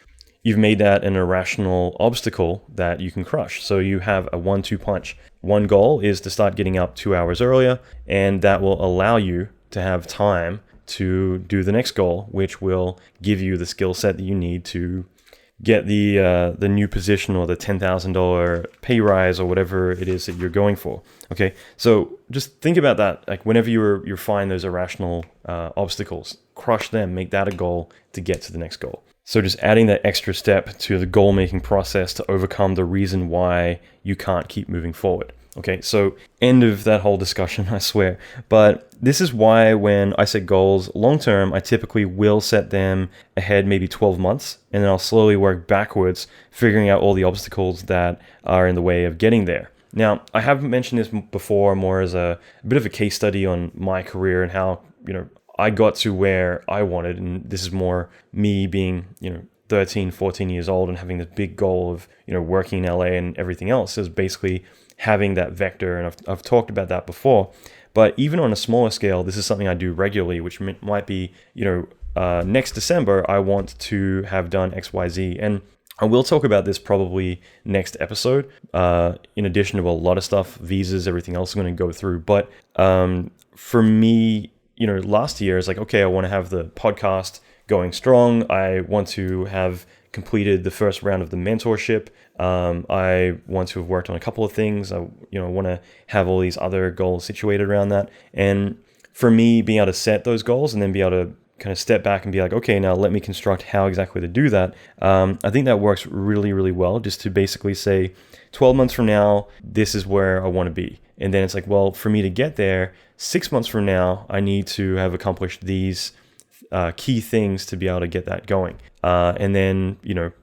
Speaker 1: you've made that an irrational obstacle that you can crush. So you have a 1-2 punch. One goal is to start getting up 2 hours earlier, and that will allow you to have time to do the next goal, which will give you the skill set that you need to get the new position or the $10,000 pay rise or whatever it is that you're going for. Okay, so just think about that. Like whenever you find those irrational obstacles, crush them, make that a goal to get to the next goal. So just adding that extra step to the goal-making process to overcome the reason why you can't keep moving forward. Okay, so end of that whole discussion, I swear. But this is why when I set goals long-term, I typically will set them ahead maybe 12 months, and then I'll slowly work backwards, figuring out all the obstacles that are in the way of getting there. Now, I haven't mentioned this before, more as a bit of a case study on my career and how, I got to where I wanted, and this is more me being, 13, 14 years old and having this big goal of, working in LA and everything else, is basically having that vector. And I've talked about that before, but even on a smaller scale, this is something I do regularly, which might be, next December, I want to have done XYZ. And I will talk about this probably next episode, in addition to a lot of stuff, visas, everything else I'm going to go through. But for me, last year is like, okay, I want to have the podcast going strong. I want to have completed the first round of the mentorship. I want to have worked on a couple of things. I want to have all these other goals situated around that. And for me, being able to set those goals and then be able to kind of step back and be like, okay, now let me construct how exactly to do that. I think that works really, really well, just to basically say 12 months from now, this is where I want to be. And then it's like, well, for me to get there, 6 months from now, I need to have accomplished these key things to be able to get that going. And then,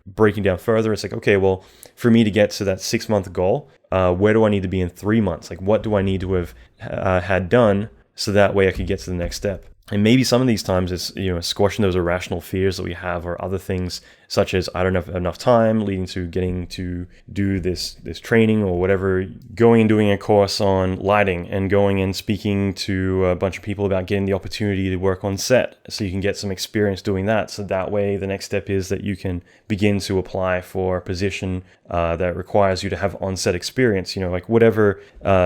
Speaker 1: breaking down further, it's like, okay, well, for me to get to that 6 month goal, where do I need to be in 3 months? Like, what do I need to have had done so that way I could get to the next step? And maybe some of these times it's, squashing those irrational fears that we have, or other things such as I don't have enough time, leading to getting to do this training or whatever, going and doing a course on lighting and going and speaking to a bunch of people about getting the opportunity to work on set so you can get some experience doing that. So that way the next step is that you can begin to apply for a position that requires you to have on-set experience, like whatever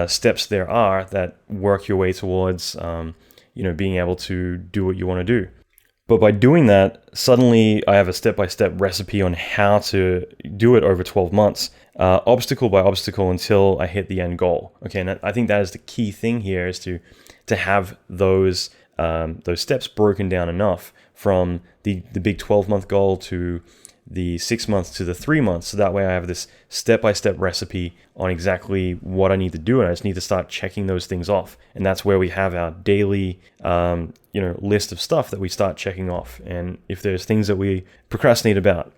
Speaker 1: steps there are that work your way towards being able to do what you want to do. But by doing that, suddenly I have a step-by-step recipe on how to do it over 12 months, obstacle by obstacle, until I hit the end goal. Okay, and I think that is the key thing here, is to have those steps broken down enough, from the big 12-month goal to the 6 months to the 3 months. So that way I have this step-by-step recipe on exactly what I need to do, and I just need to start checking those things off. And that's where we have our daily list of stuff that we start checking off. And if there's things that we procrastinate about,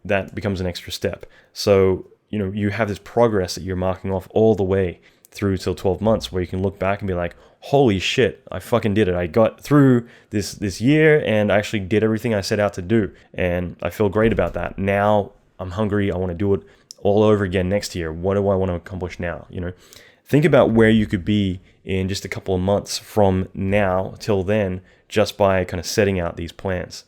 Speaker 1: that becomes an extra step. So you have this progress that you're marking off all the way through till 12 months, where you can look back and be like, holy shit, I fucking did it. I got through this year and I actually did everything I set out to do. And I feel great about that. Now I'm hungry. I want to do it all over again next year. What do I want to accomplish now? Think about where you could be in just a couple of months from now till then, just by kind of setting out these plans.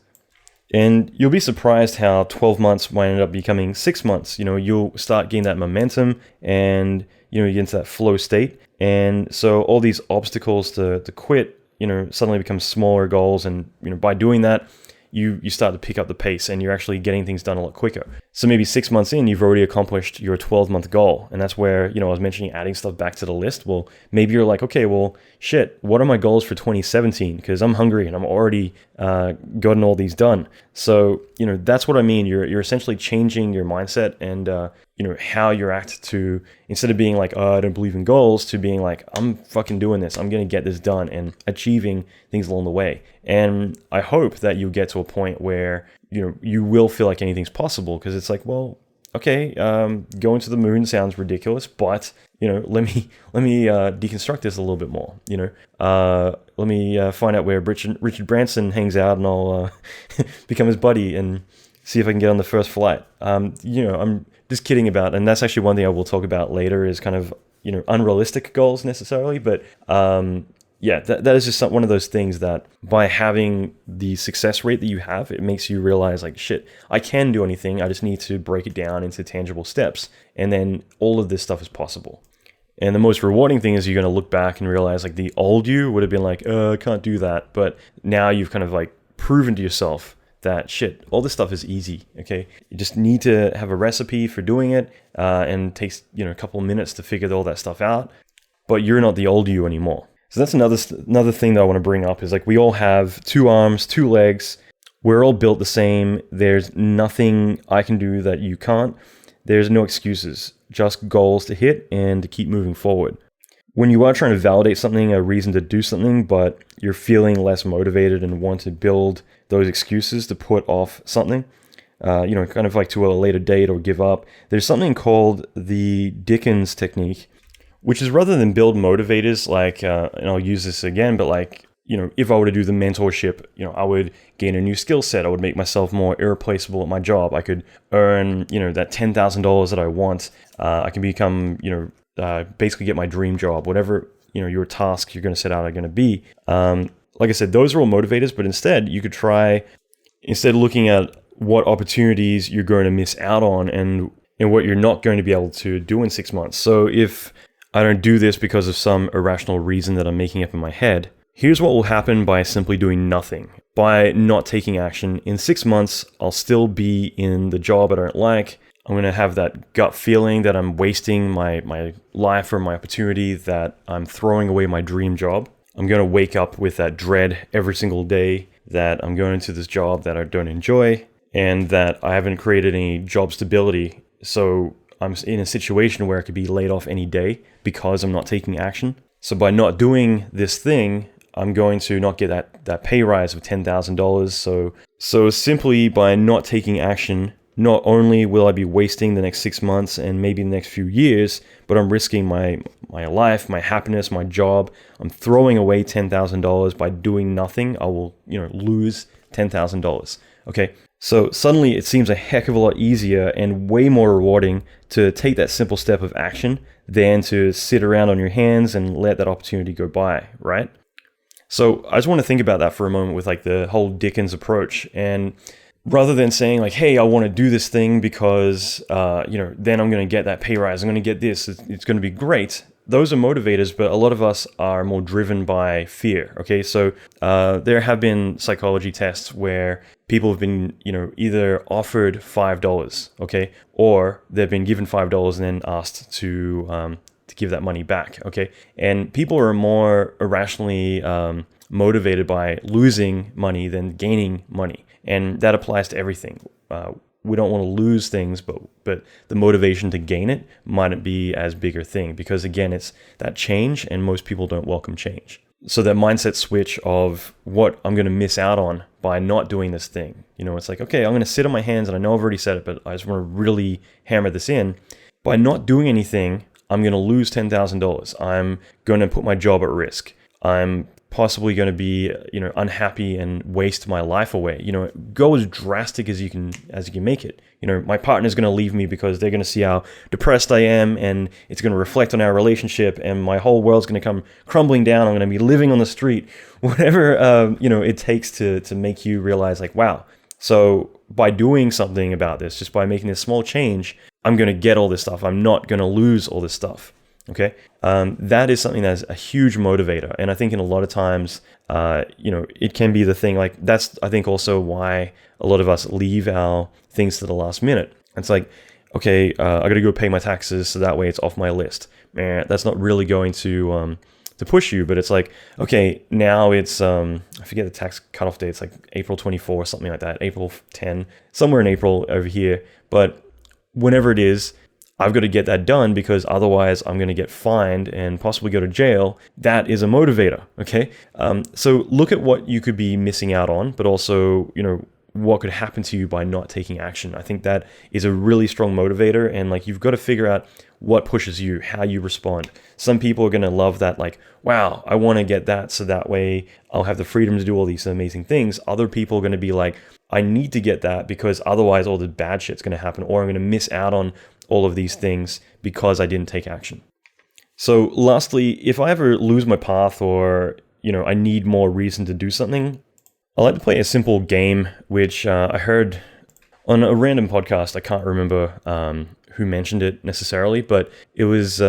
Speaker 1: And you'll be surprised how 12 months might end up becoming 6 months. You'll start getting that momentum, and you get into that flow state. And so all these obstacles to quit, suddenly become smaller goals. And, by doing that, you start to pick up the pace, and you're actually getting things done a lot quicker. So maybe 6 months in, you've already accomplished your 12-month goal. And that's where, I was mentioning adding stuff back to the list. Well, maybe you're like, okay, well, shit, what are my goals for 2017? Because I'm hungry and I'm already gotten all these done. So, that's what I mean. You're essentially changing your mindset and, how you act, to, instead of being like, oh, I don't believe in goals, to being like, I'm fucking doing this. I'm going to get this done, and achieving things along the way. And I hope that you get to a point where, you will feel like anything's possible, because it's like, well, okay, going to the moon sounds ridiculous, but, let me deconstruct this a little bit more, let me find out where Richard Branson hangs out, and I'll become his buddy and see if I can get on the first flight. I'm just kidding about, and that's actually one thing I will talk about later, is kind of, unrealistic goals necessarily, but that is just one of those things that, by having the success rate that you have, it makes you realize, like, shit, I can do anything. I just need to break it down into tangible steps, and then all of this stuff is possible. And the most rewarding thing is you're going to look back and realize, like, the old you would have been like, I can't do that. But now you've kind of like proven to yourself that, shit, all this stuff is easy, okay? You just need to have a recipe for doing it, and it takes, a couple of minutes to figure all that stuff out, but you're not the old you anymore. So that's another thing that I want to bring up, is like, we all have 2 arms, 2 legs. We're all built the same. There's nothing I can do that you can't. There's no excuses, just goals to hit and to keep moving forward. When you are trying to validate something, a reason to do something, but you're feeling less motivated and want to build those excuses to put off something, kind of like to a later date or give up, there's something called the Dickens technique, which is, rather than build motivators, like, and I'll use this again, but like, if I were to do the mentorship, I would gain a new skill set. I would make myself more irreplaceable at my job. I could earn, that $10,000 that I want. I can become, basically get my dream job, whatever, your tasks you're going to set out are going to be. Like I said, those are all motivators, but instead you could try, instead of looking at what opportunities you're going to miss out on and what you're not going to be able to do in 6 months. So if I don't do this because of some irrational reason that I'm making up in my head, here's what will happen by simply doing nothing. By not taking action, in 6 months, I'll still be in the job I don't like. I'm going to have that gut feeling that I'm wasting my life or my opportunity, that I'm throwing away my dream job. I'm going to wake up with that dread every single day that I'm going into this job that I don't enjoy, and that I haven't created any job stability. So I'm in a situation where I could be laid off any day because I'm not taking action. So by not doing this thing, I'm going to not get that pay rise of $10,000. So simply by not taking action, not only will I be wasting the next 6 months and maybe the next few years, but I'm risking my my life, my happiness, my job. I'm throwing away $10,000 by doing nothing. I will, lose $10,000. Okay. So suddenly it seems a heck of a lot easier and way more rewarding to take that simple step of action than to sit around on your hands and let that opportunity go by, right? So I just want to think about that for a moment with like the whole Dickens approach. And rather than saying like, hey, I want to do this thing because, then I'm going to get that pay rise. I'm going to get this. It's going to be great. Those are motivators, but a lot of us are more driven by fear. Okay, so there have been psychology tests where people have been, either offered $5, okay, or they've been given $5 and then asked to give that money back. Okay, and people are more irrationally motivated by losing money than gaining money, and that applies to everything. We don't want to lose things, but the motivation to gain it mightn't be as big a thing because, again, it's that change, and most people don't welcome change. So that mindset switch of what I'm going to miss out on by not doing this thing. It's like, okay, I'm going to sit on my hands, and I know I've already said it, but I just want to really hammer this in. By not doing anything, I'm going to lose $10,000. I'm going to put my job at risk. I'm possibly going to be, unhappy and waste my life away. Go as drastic as you can make it. My partner's going to leave me because they're going to see how depressed I am, and it's going to reflect on our relationship, and my whole world's going to come crumbling down. I'm going to be living on the street. Whatever, it takes to make you realize like, wow. So by doing something about this, just by making this small change, I'm going to get all this stuff. I'm not going to lose all this stuff. Okay, that is something that's a huge motivator, and I think in a lot of times, it can be the thing. Like that's I think also why a lot of us leave our things to the last minute. It's like, okay, I got to go pay my taxes, so that way it's off my list. Man, that's not really going to push you, but it's like, okay, now it's I forget the tax cutoff date. It's like April 24 or something like that, April 10, somewhere in April over here. But whenever it is, I've got to get that done because otherwise I'm going to get fined and possibly go to jail. That is a motivator, okay? So look at what you could be missing out on, but also, what could happen to you by not taking action. I think that is a really strong motivator, and like you've got to figure out what pushes you, how you respond. Some people are going to love that, like, wow, I want to get that so that way I'll have the freedom to do all these amazing things. Other people are going to be like, I need to get that because otherwise all the bad shit's going to happen, or I'm going to miss out on all of these things because I didn't take action. So lastly, if I ever lose my path or, I need more reason to do something, I like to play a simple game, which I heard on a random podcast. I can't remember who mentioned it necessarily, but it was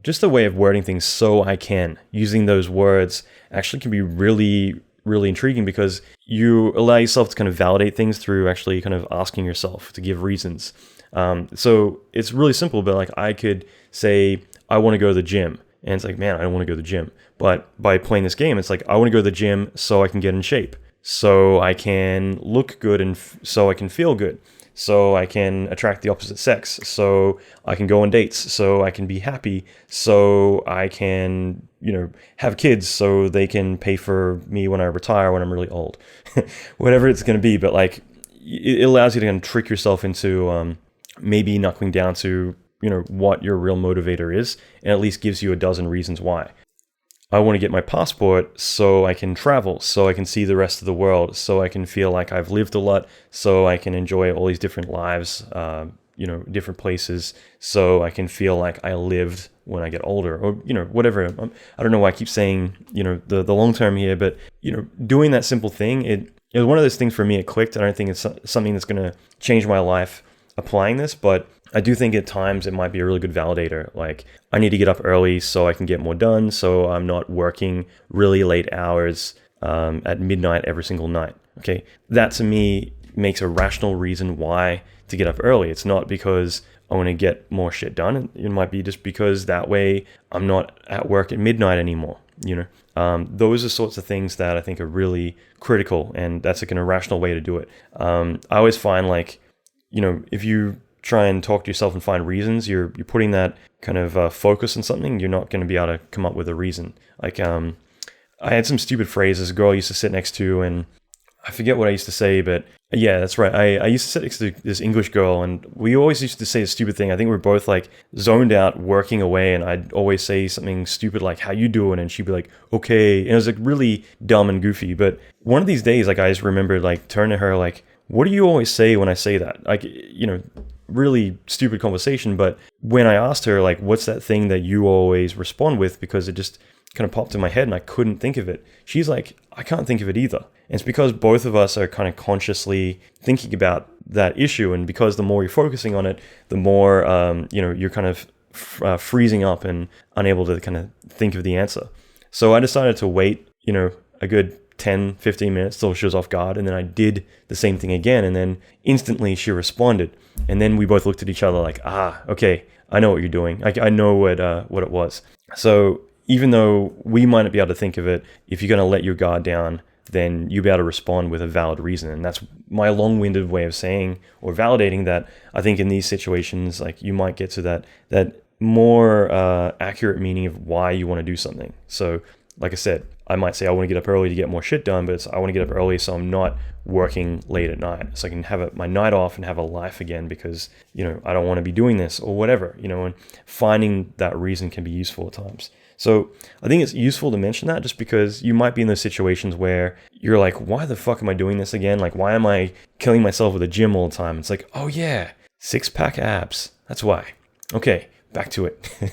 Speaker 1: just a way of wording things so I can. Using those words actually can be really, really intriguing because you allow yourself to kind of validate things through actually kind of asking yourself to give reasons. So it's really simple, but like I could say, I want to go to the gym. And it's like, man, I don't want to go to the gym. But by playing this game, it's like, I want to go to the gym so I can get in shape, so I can look good, and so I can feel good, so I can attract the opposite sex, so I can go on dates, so I can be happy, so I can, have kids so they can pay for me when I retire when I'm really old. Whatever it's going to be. But like, it allows you to kind of trick yourself into maybe knuckling down to, what your real motivator is, and at least gives you a dozen reasons why. I want to get my passport so I can travel, so I can see the rest of the world, so I can feel like I've lived a lot, so I can enjoy all these different lives, different places, so I can feel like I lived when I get older, or, whatever. I don't know why I keep saying, the long term here, but, doing that simple thing, it was one of those things for me, it clicked. I don't think it's something that's going to change my life applying this, but I do think at times it might be a really good validator. Like, I need to get up early so I can get more done, so I'm not working really late hours at midnight every single night. Okay, that to me makes a rational reason why to get up early. It's not because I want to get more shit done. It might be just because that way I'm not at work at midnight anymore. Those are sorts of things that I think are really critical, and that's like an irrational way to do it. I always find like, if you try and talk to yourself and find reasons, you're putting that kind of focus on something, you're not going to be able to come up with a reason. Like, I had some stupid phrases a girl I used to sit next to, and I forget what I used to say, but yeah, that's right. I used to sit next to this English girl, and we always used to say a stupid thing. I think we were both like zoned out working away, and I'd always say something stupid like, "How you doing?" And she'd be like, "Okay." And it was like really dumb and goofy. But one of these days, like, I just remembered like turning to her like, "What do you always say when I say that?" Like, really stupid conversation. But when I asked her like, "What's that thing that you always respond with?" because it just kind of popped in my head and I couldn't think of it. She's like, "I can't think of it either." And it's because both of us are kind of consciously thinking about that issue. And because the more you're focusing on it, the more, you're kind of freezing up and unable to kind of think of the answer. So I decided to wait, a good 10, 15 minutes till she was off guard. And then I did the same thing again. And then instantly she responded. And then we both looked at each other like, okay, I know what you're doing. I know what it was. So even though we might not be able to think of it, if you're going to let your guard down, then you'll be able to respond with a valid reason. And that's my long-winded way of saying or validating that I think in these situations, like, you might get to that more accurate meaning of why you want to do something. So like I said, I might say I want to get up early to get more shit done, but it's I want to get up early so I'm not working late at night, so I can have my night off and have a life again because, I don't want to be doing this or whatever, and finding that reason can be useful at times. So I think it's useful to mention that just because you might be in those situations where you're like, why the fuck am I doing this again? Like, why am I killing myself with the gym all the time? It's like, oh yeah, 6-pack abs. That's why. Okay, back to it.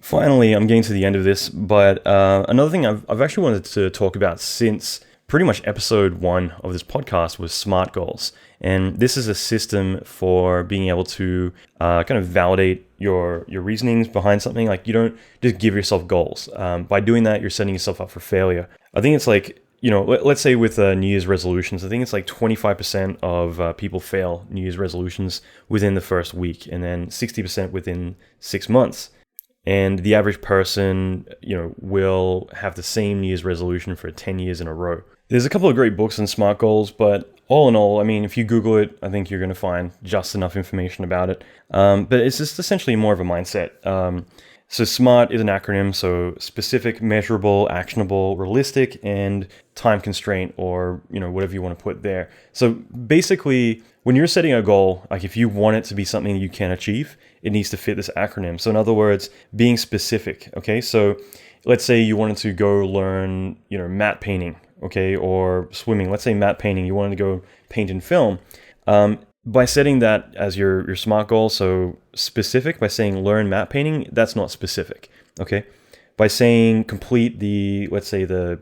Speaker 1: Finally, I'm getting to the end of this, but another thing I've actually wanted to talk about since pretty much episode 1 of this podcast was SMART goals. And this is a system for being able to kind of validate your reasonings behind something. Like, you don't just give yourself goals. By doing that, you're setting yourself up for failure. I think it's like, let's say with New Year's resolutions, I think it's like 25% of people fail New Year's resolutions within the first week, and then 60% within 6 months. And the average person, will have the same New Year's resolution for 10 years in a row. There's a couple of great books on SMART goals, but all in all, I mean, if you Google it, I think you're going to find just enough information about it. But it's just essentially more of a mindset. So SMART is an acronym, so specific, measurable, actionable, realistic, and time constraint, or, whatever you want to put there. So basically, when you're setting a goal, like if you want it to be something you can achieve, it needs to fit this acronym. So in other words, being specific, okay? So let's say you wanted to go learn, matte painting, okay, or swimming. Let's say matte painting, you wanted to go paint in film. By setting that as your SMART goal, so specific, by saying learn matte painting, that's not specific, okay? By saying complete let's say the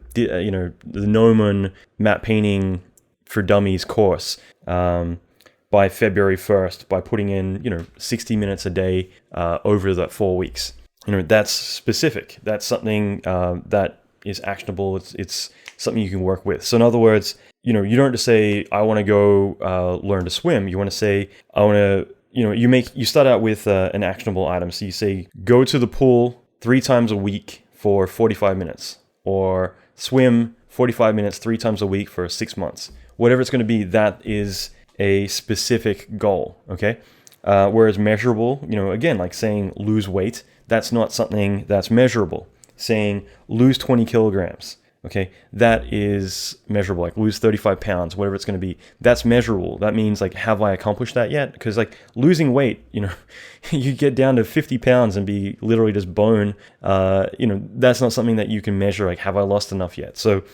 Speaker 1: Gnomon matte painting for dummies course by February 1st, by putting in 60 minutes a day over the 4 weeks, that's specific. That's something that is actionable. It's something you can work with. So in other words, you don't just say, I want to go learn to swim. You want to say, I want to, you start out with an actionable item. So you say, go to the pool 3 times a week for 45 minutes, or swim 45 minutes 3 times a week for 6 months. Whatever it's going to be, that is a specific goal, okay? Whereas measurable, again, like saying lose weight, that's not something that's measurable. Saying lose 20 kilograms, okay, that is measurable. Like lose 35 pounds, whatever it's going to be, that's measurable. That means like, have I accomplished that yet? Because like losing weight, you get down to 50 pounds and be literally just bone, that's not something that you can measure. Like, have I lost enough yet? So,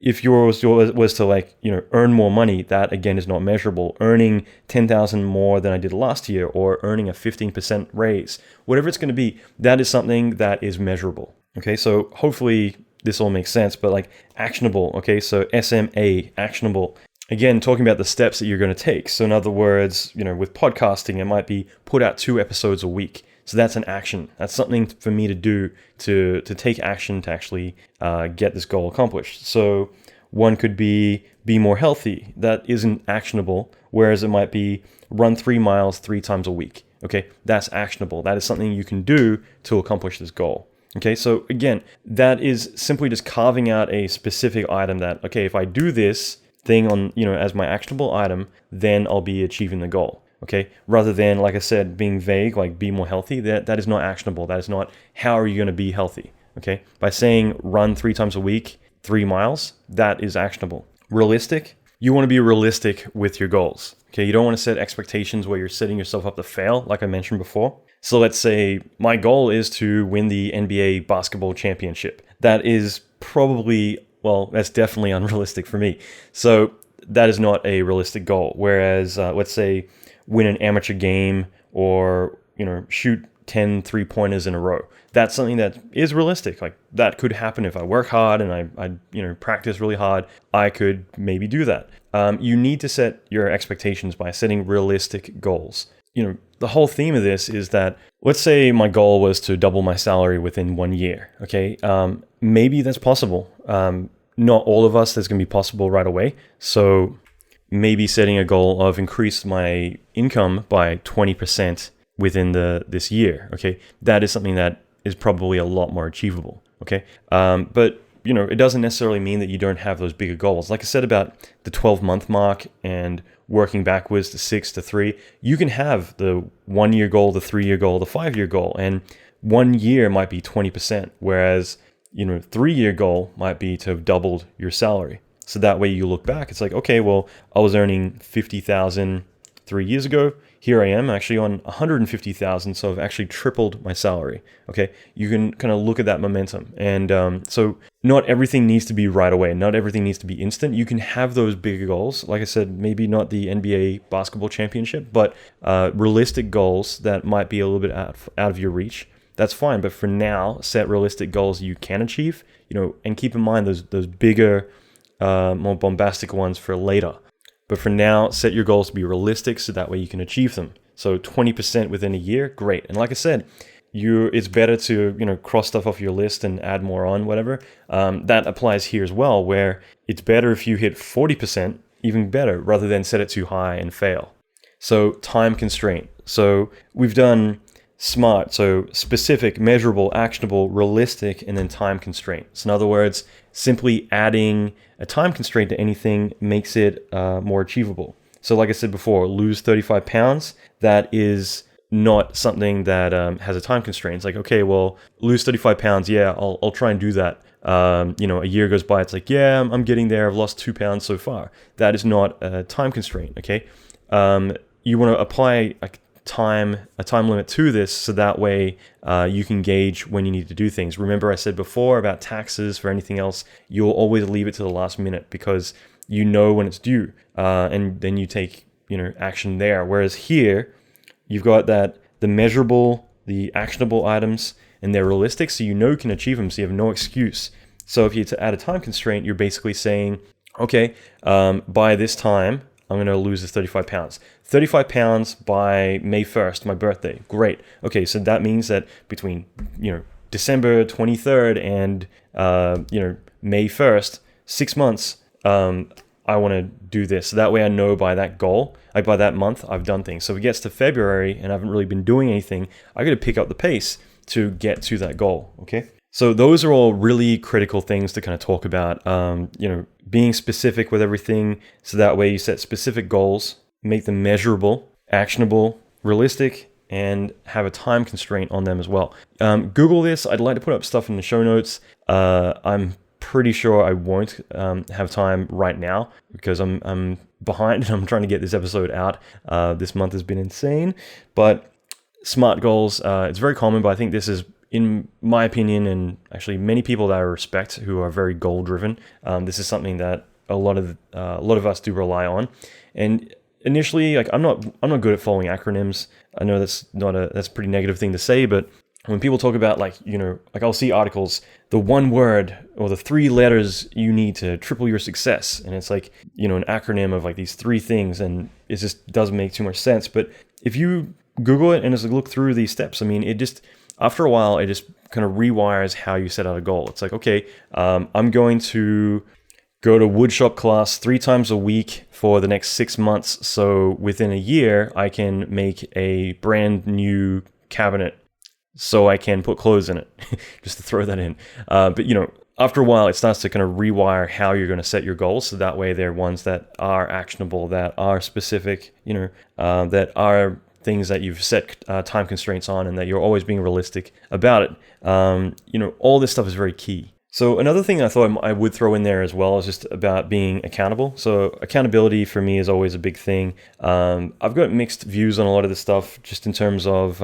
Speaker 1: if yours was to like, earn more money, that again is not measurable. Earning 10,000 more than I did last year, or earning a 15% raise, whatever it's going to be, that is something that is measurable. Okay, so hopefully this all makes sense, but like actionable. Okay, so SMA, actionable. Again, talking about the steps that you're going to take. So in other words, with podcasting, it might be put out 2 episodes a week. So that's an action. That's something for me to do to take action to actually get this goal accomplished. So one could be more healthy. That isn't actionable, whereas it might be run 3 miles 3 times a week. Okay, that's actionable. That is something you can do to accomplish this goal. Okay, so again, that is simply just carving out a specific item that, okay, if I do this thing on, as my actionable item, then I'll be achieving the goal. Okay, rather than, like I said, being vague, like be more healthy, that is not actionable. That is not how are you going to be healthy. Okay, by saying run 3 times a week, 3 miles, that is actionable. realistic, you want to be realistic with your goals. Okay, you don't want to set expectations where you're setting yourself up to fail, like I mentioned before. So let's say my goal is to win the NBA basketball championship. That is probably, well, that's definitely unrealistic for me. So that is not a realistic goal. Whereas, let's say, win an amateur game or, shoot 10 3-pointers in a row. That's something that is realistic. Like, that could happen if I work hard and I practice really hard. I could maybe do that. You need to set your expectations by setting realistic goals. The whole theme of this is that, let's say my goal was to double my salary within 1 year. Okay, maybe that's possible. Not all of us that's going to be possible right away. So maybe setting a goal of increase my income by 20% within this year. Okay, that is something that is probably a lot more achievable. Okay, but it doesn't necessarily mean that you don't have those bigger goals. Like I said about the 12-month mark and working backwards to 6 to 3, you can have the 1 year goal, the 3 year goal, the 5 year goal, and 1 year might be 20%, whereas 3 year goal might be to have doubled your salary. So that way you look back, it's like, okay, well, I was earning 50,000 3 years ago. Here I am actually on 150,000, so I've actually tripled my salary. Okay, you can kind of look at that momentum, and so not everything needs to be right away. Not everything needs to be instant. You can have those bigger goals. Like I said, maybe not the NBA basketball championship, but realistic goals that might be a little bit out of your reach. That's fine, but for now, set realistic goals you can achieve. And keep in mind those bigger, more bombastic ones for later. But for now, set your goals to be realistic so that way you can achieve them. So 20% within a year, great. And like I said, it's better to cross stuff off your list and add more on, whatever. That applies here as well, where it's better if you hit 40%, even better, rather than set it too high and fail. So time constraint. So we've done SMART, so specific, measurable, actionable, realistic, and then time constraint. So in other words, simply adding a time constraint to anything makes it more achievable. So like I said before, lose 35 pounds, that is not something that has a time constraint. It's like, okay, well, lose 35 pounds, yeah, I'll try and do that. A year goes by, it's like, yeah, I'm getting there, I've lost 2 pounds so far. That is not a time constraint, okay? You want to apply a time limit to this, so that way you can gauge when you need to do things. Remember I said before about taxes, for anything else, you'll always leave it to the last minute because you know when it's due, and then you take action there. Whereas here, you've got the measurable, the actionable items, and they're realistic, so you can achieve them, so you have no excuse. So if you add a time constraint, you're basically saying, okay, by this time, I'm going to lose this 35 pounds. 35 pounds by May 1st, my birthday. Great. Okay, so that means that between, December 23rd and, May 1st, 6 months, I want to do this. So that way I know by that goal, by that month, I've done things. So if it gets to February and I haven't really been doing anything, I got to pick up the pace to get to that goal, okay? So those are all really critical things to kind of talk about, being specific with everything. So that way you set specific goals, make them measurable, actionable, realistic, and have a time constraint on them as well. Google this. I'd like to put up stuff in the show notes. I'm pretty sure I won't have time right now because I'm behind and I'm trying to get this episode out. This month has been insane, but SMART goals, it's very common, but I think this is, in my opinion, and actually many people that I respect who are very goal driven, this is something that a lot of us do rely on. And initially, like I'm not good at following acronyms. I know that's a pretty negative thing to say, but when people talk about like I'll see articles, the one word or the 3 letters you need to triple your success, and it's like an acronym of like these 3 things, and it just doesn't make too much sense. But if you Google it and just look through these steps, I mean, it just, after a while, it just kind of rewires how you set out a goal. It's like, okay, I'm going to go to woodshop class 3 times a week for the next 6 months. So within a year, I can make a brand new cabinet so I can put clothes in it, just to throw that in. But after a while, it starts to kind of rewire how you're going to set your goals. So that way they're ones that are actionable, that are specific, that are things that you've set time constraints on, and that you're always being realistic about it. All this stuff is very key. So another thing I thought I would throw in there as well is just about being accountable. So accountability for me is always a big thing. I've got mixed views on a lot of this stuff, just in terms of,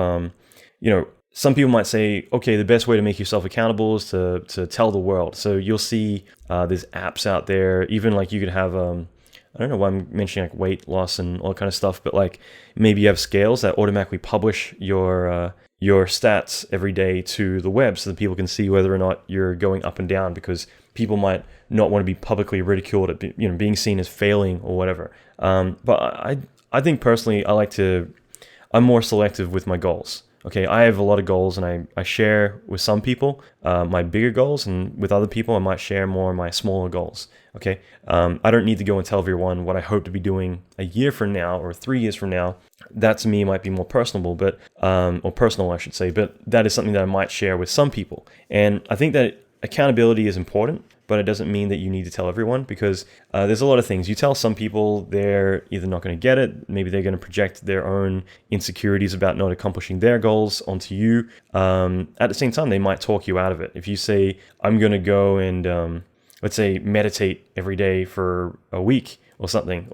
Speaker 1: some people might say, okay, the best way to make yourself accountable is to tell the world. So you'll see there's apps out there, even like you could have, I don't know why I'm mentioning like weight loss and all that kind of stuff, but like maybe you have scales that automatically publish your stats every day to the web so that people can see whether or not you're going up and down, because people might not want to be publicly ridiculed at being seen as failing or whatever. But I think personally I'm more selective with my goals. Okay, I have a lot of goals, and I share with some people my bigger goals, and with other people I might share more my smaller goals. Okay, I don't need to go and tell everyone what I hope to be doing a year from now or 3 years from now. That to me might be more personable, or personal, I should say. But that is something that I might share with some people, and I think that accountability is important. But it doesn't mean that you need to tell everyone, because there's a lot of things. You tell some people, they're either not going to get it, maybe they're going to project their own insecurities about not accomplishing their goals onto you. At the same time, they might talk you out of it. If you say, I'm going to go and, let's say, meditate every day for a week or something,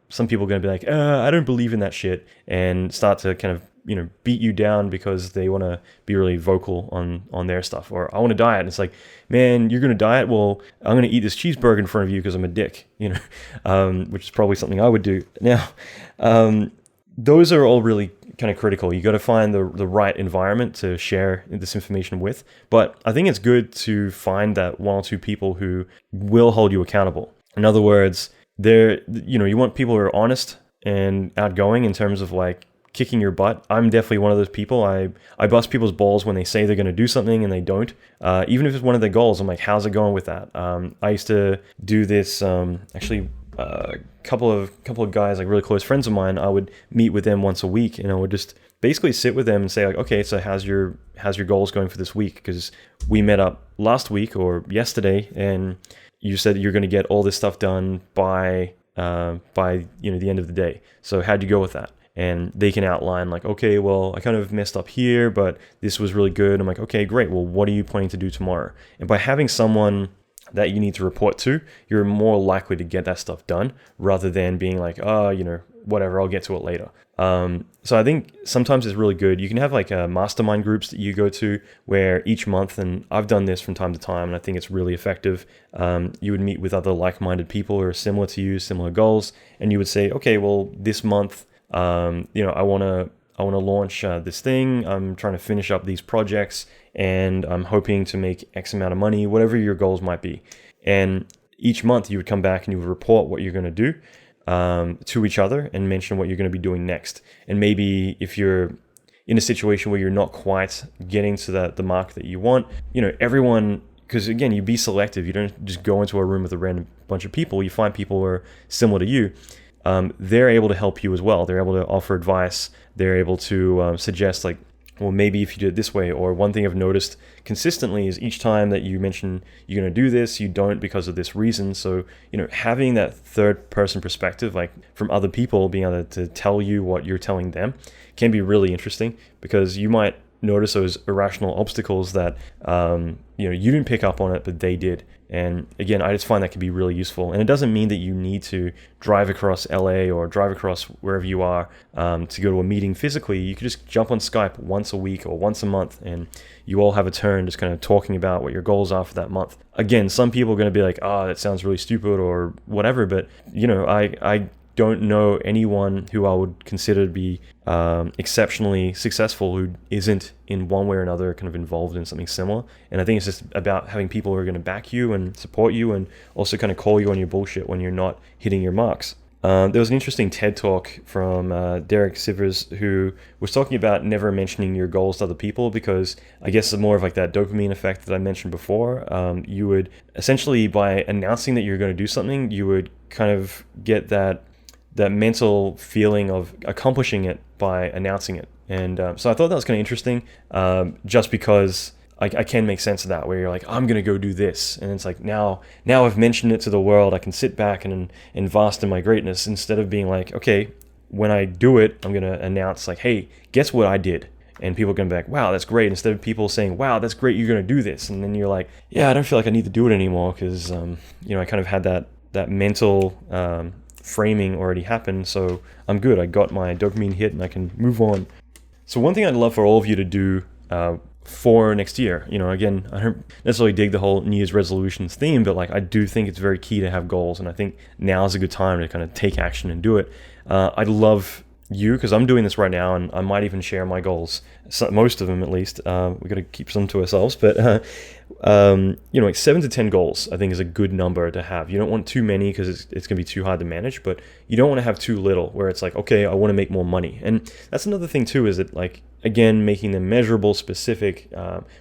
Speaker 1: some people are going to be like, I don't believe in that shit, and start to kind of beat you down because they want to be really vocal on their stuff. Or I want to diet, and it's like, man, you're going to diet? Well, I'm going to eat this cheeseburger in front of you because I'm a dick, which is probably something I would do. Now, those are all really kind of critical. You got to find the right environment to share this information with. But I think it's good to find that one or two people who will hold you accountable. In other words, you want people who are honest and outgoing in terms of like kicking your butt. I'm definitely one of those people. I bust people's balls when they say they're going to do something and they don't. Even if it's one of their goals, I'm like, how's it going with that? I used to do this, actually, a couple of guys, like really close friends of mine, I would meet with them once a week, and I would just basically sit with them and say like, okay, so how's your goals going for this week? Because we met up last week or yesterday, and you said you're going to get all this stuff done by the end of the day. So how'd you go with that? And they can outline like, okay, well, I kind of messed up here, but this was really good. I'm like, okay, great. Well, what are you planning to do tomorrow? And by having someone that you need to report to, you're more likely to get that stuff done, rather than being like, whatever, I'll get to it later. So I think sometimes it's really good. You can have like mastermind groups that you go to where each month, and I've done this from time to time, and I think it's really effective. You would meet with other like-minded people who are similar to you, similar goals, and you would say, okay, well, this month, I want to launch this thing. I'm trying to finish up these projects, and I'm hoping to make X amount of money, whatever your goals might be. And each month you would come back and you would report what you're going to do to each other, and mention what you're going to be doing next. And maybe if you're in a situation where you're not quite getting to the mark that you want, everyone, because again, you be selective. You don't just go into a room with a random bunch of people. You find people who are similar to you. They're able to help you as well. They're able to offer advice. They're able to suggest like, well, maybe if you do it this way. Or one thing I've noticed consistently is each time that you mention you're going to do this, you don't because of this reason. So, having that third person perspective, like from other people being able to tell you what you're telling them, can be really interesting, because you might notice those irrational obstacles that, you didn't pick up on it, but they did. And again, I just find that can be really useful. And it doesn't mean that you need to drive across LA or drive across wherever you are to go to a meeting physically. You could just jump on Skype once a week or once a month, and you all have a turn just kind of talking about what your goals are for that month. Again, some people are going to be like, that sounds really stupid or whatever. But, I don't know anyone who I would consider to be exceptionally successful who isn't in one way or another kind of involved in something similar. And I think it's just about having people who are going to back you and support you, and also kind of call you on your bullshit when you're not hitting your marks. There was an interesting TED talk from Derek Sivers, who was talking about never mentioning your goals to other people, because I guess it's more of like that dopamine effect that I mentioned before. You would essentially, by announcing that you're going to do something, you would kind of get that mental feeling of accomplishing it by announcing it. And so I thought that was kind of interesting, just because I can make sense of that, where you're like, I'm going to go do this. And it's like, now I've mentioned it to the world, I can sit back and vast in my greatness, instead of being like, okay, when I do it, I'm going to announce like, hey, guess what I did? and people are going to be like, wow, that's great, instead of people saying, wow, that's great, you're going to do this. And then you're like, yeah, I don't feel like I need to do it anymore because, I kind of had that mental framing already happened. So I'm good. I got my dopamine hit and I can move on. So one thing I'd love for all of you to do for next year, again, I don't necessarily dig the whole New Year's resolutions theme, but like I do think it's very key to have goals, and I think now is a good time to kind of take action and do it. I'd love you, because I'm doing this right now, and I might even share my goals, most of them at least. We got to keep some to ourselves, but like 7 to 10 goals I think is a good number to have. You don't want too many because it's going to be too hard to manage, but you don't want to have too little where it's like, okay, I want to make more money. And that's another thing too, is that like, again, making them measurable, specific,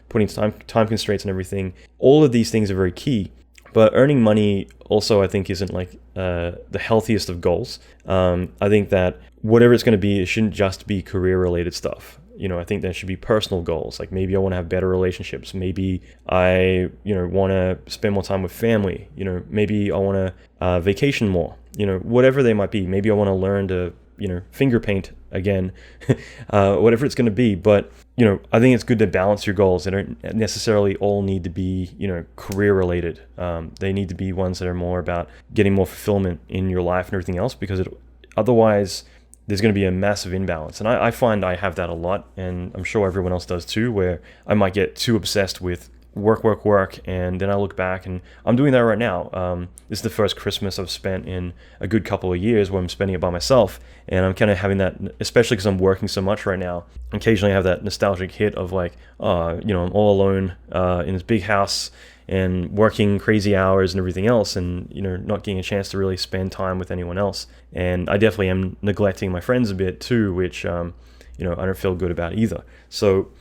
Speaker 1: putting time constraints and everything. All of these things are very key. But earning money also, I think, isn't like the healthiest of goals. I think that whatever it's going to be, it shouldn't just be career-related stuff. I think there should be personal goals. Like maybe I want to have better relationships. Maybe I, want to spend more time with family. Maybe I want to vacation more. Whatever they might be. Maybe I want to learn to, finger paint again, whatever it's going to be. But, I think it's good to balance your goals. They don't necessarily all need to be, career related. They need to be ones that are more about getting more fulfillment in your life and everything else, because otherwise there's going to be a massive imbalance. And I find I have that a lot, and I'm sure everyone else does too, where I might get too obsessed with work, and then I look back, and I'm doing that right now. This is the first Christmas I've spent in a good couple of years where I'm spending it by myself, and I'm kind of having that, especially because I'm working so much right now. Occasionally I have that nostalgic hit of like, I'm all alone in this big house and working crazy hours and everything else, and not getting a chance to really spend time with anyone else. And I definitely am neglecting my friends a bit too, which I don't feel good about either. So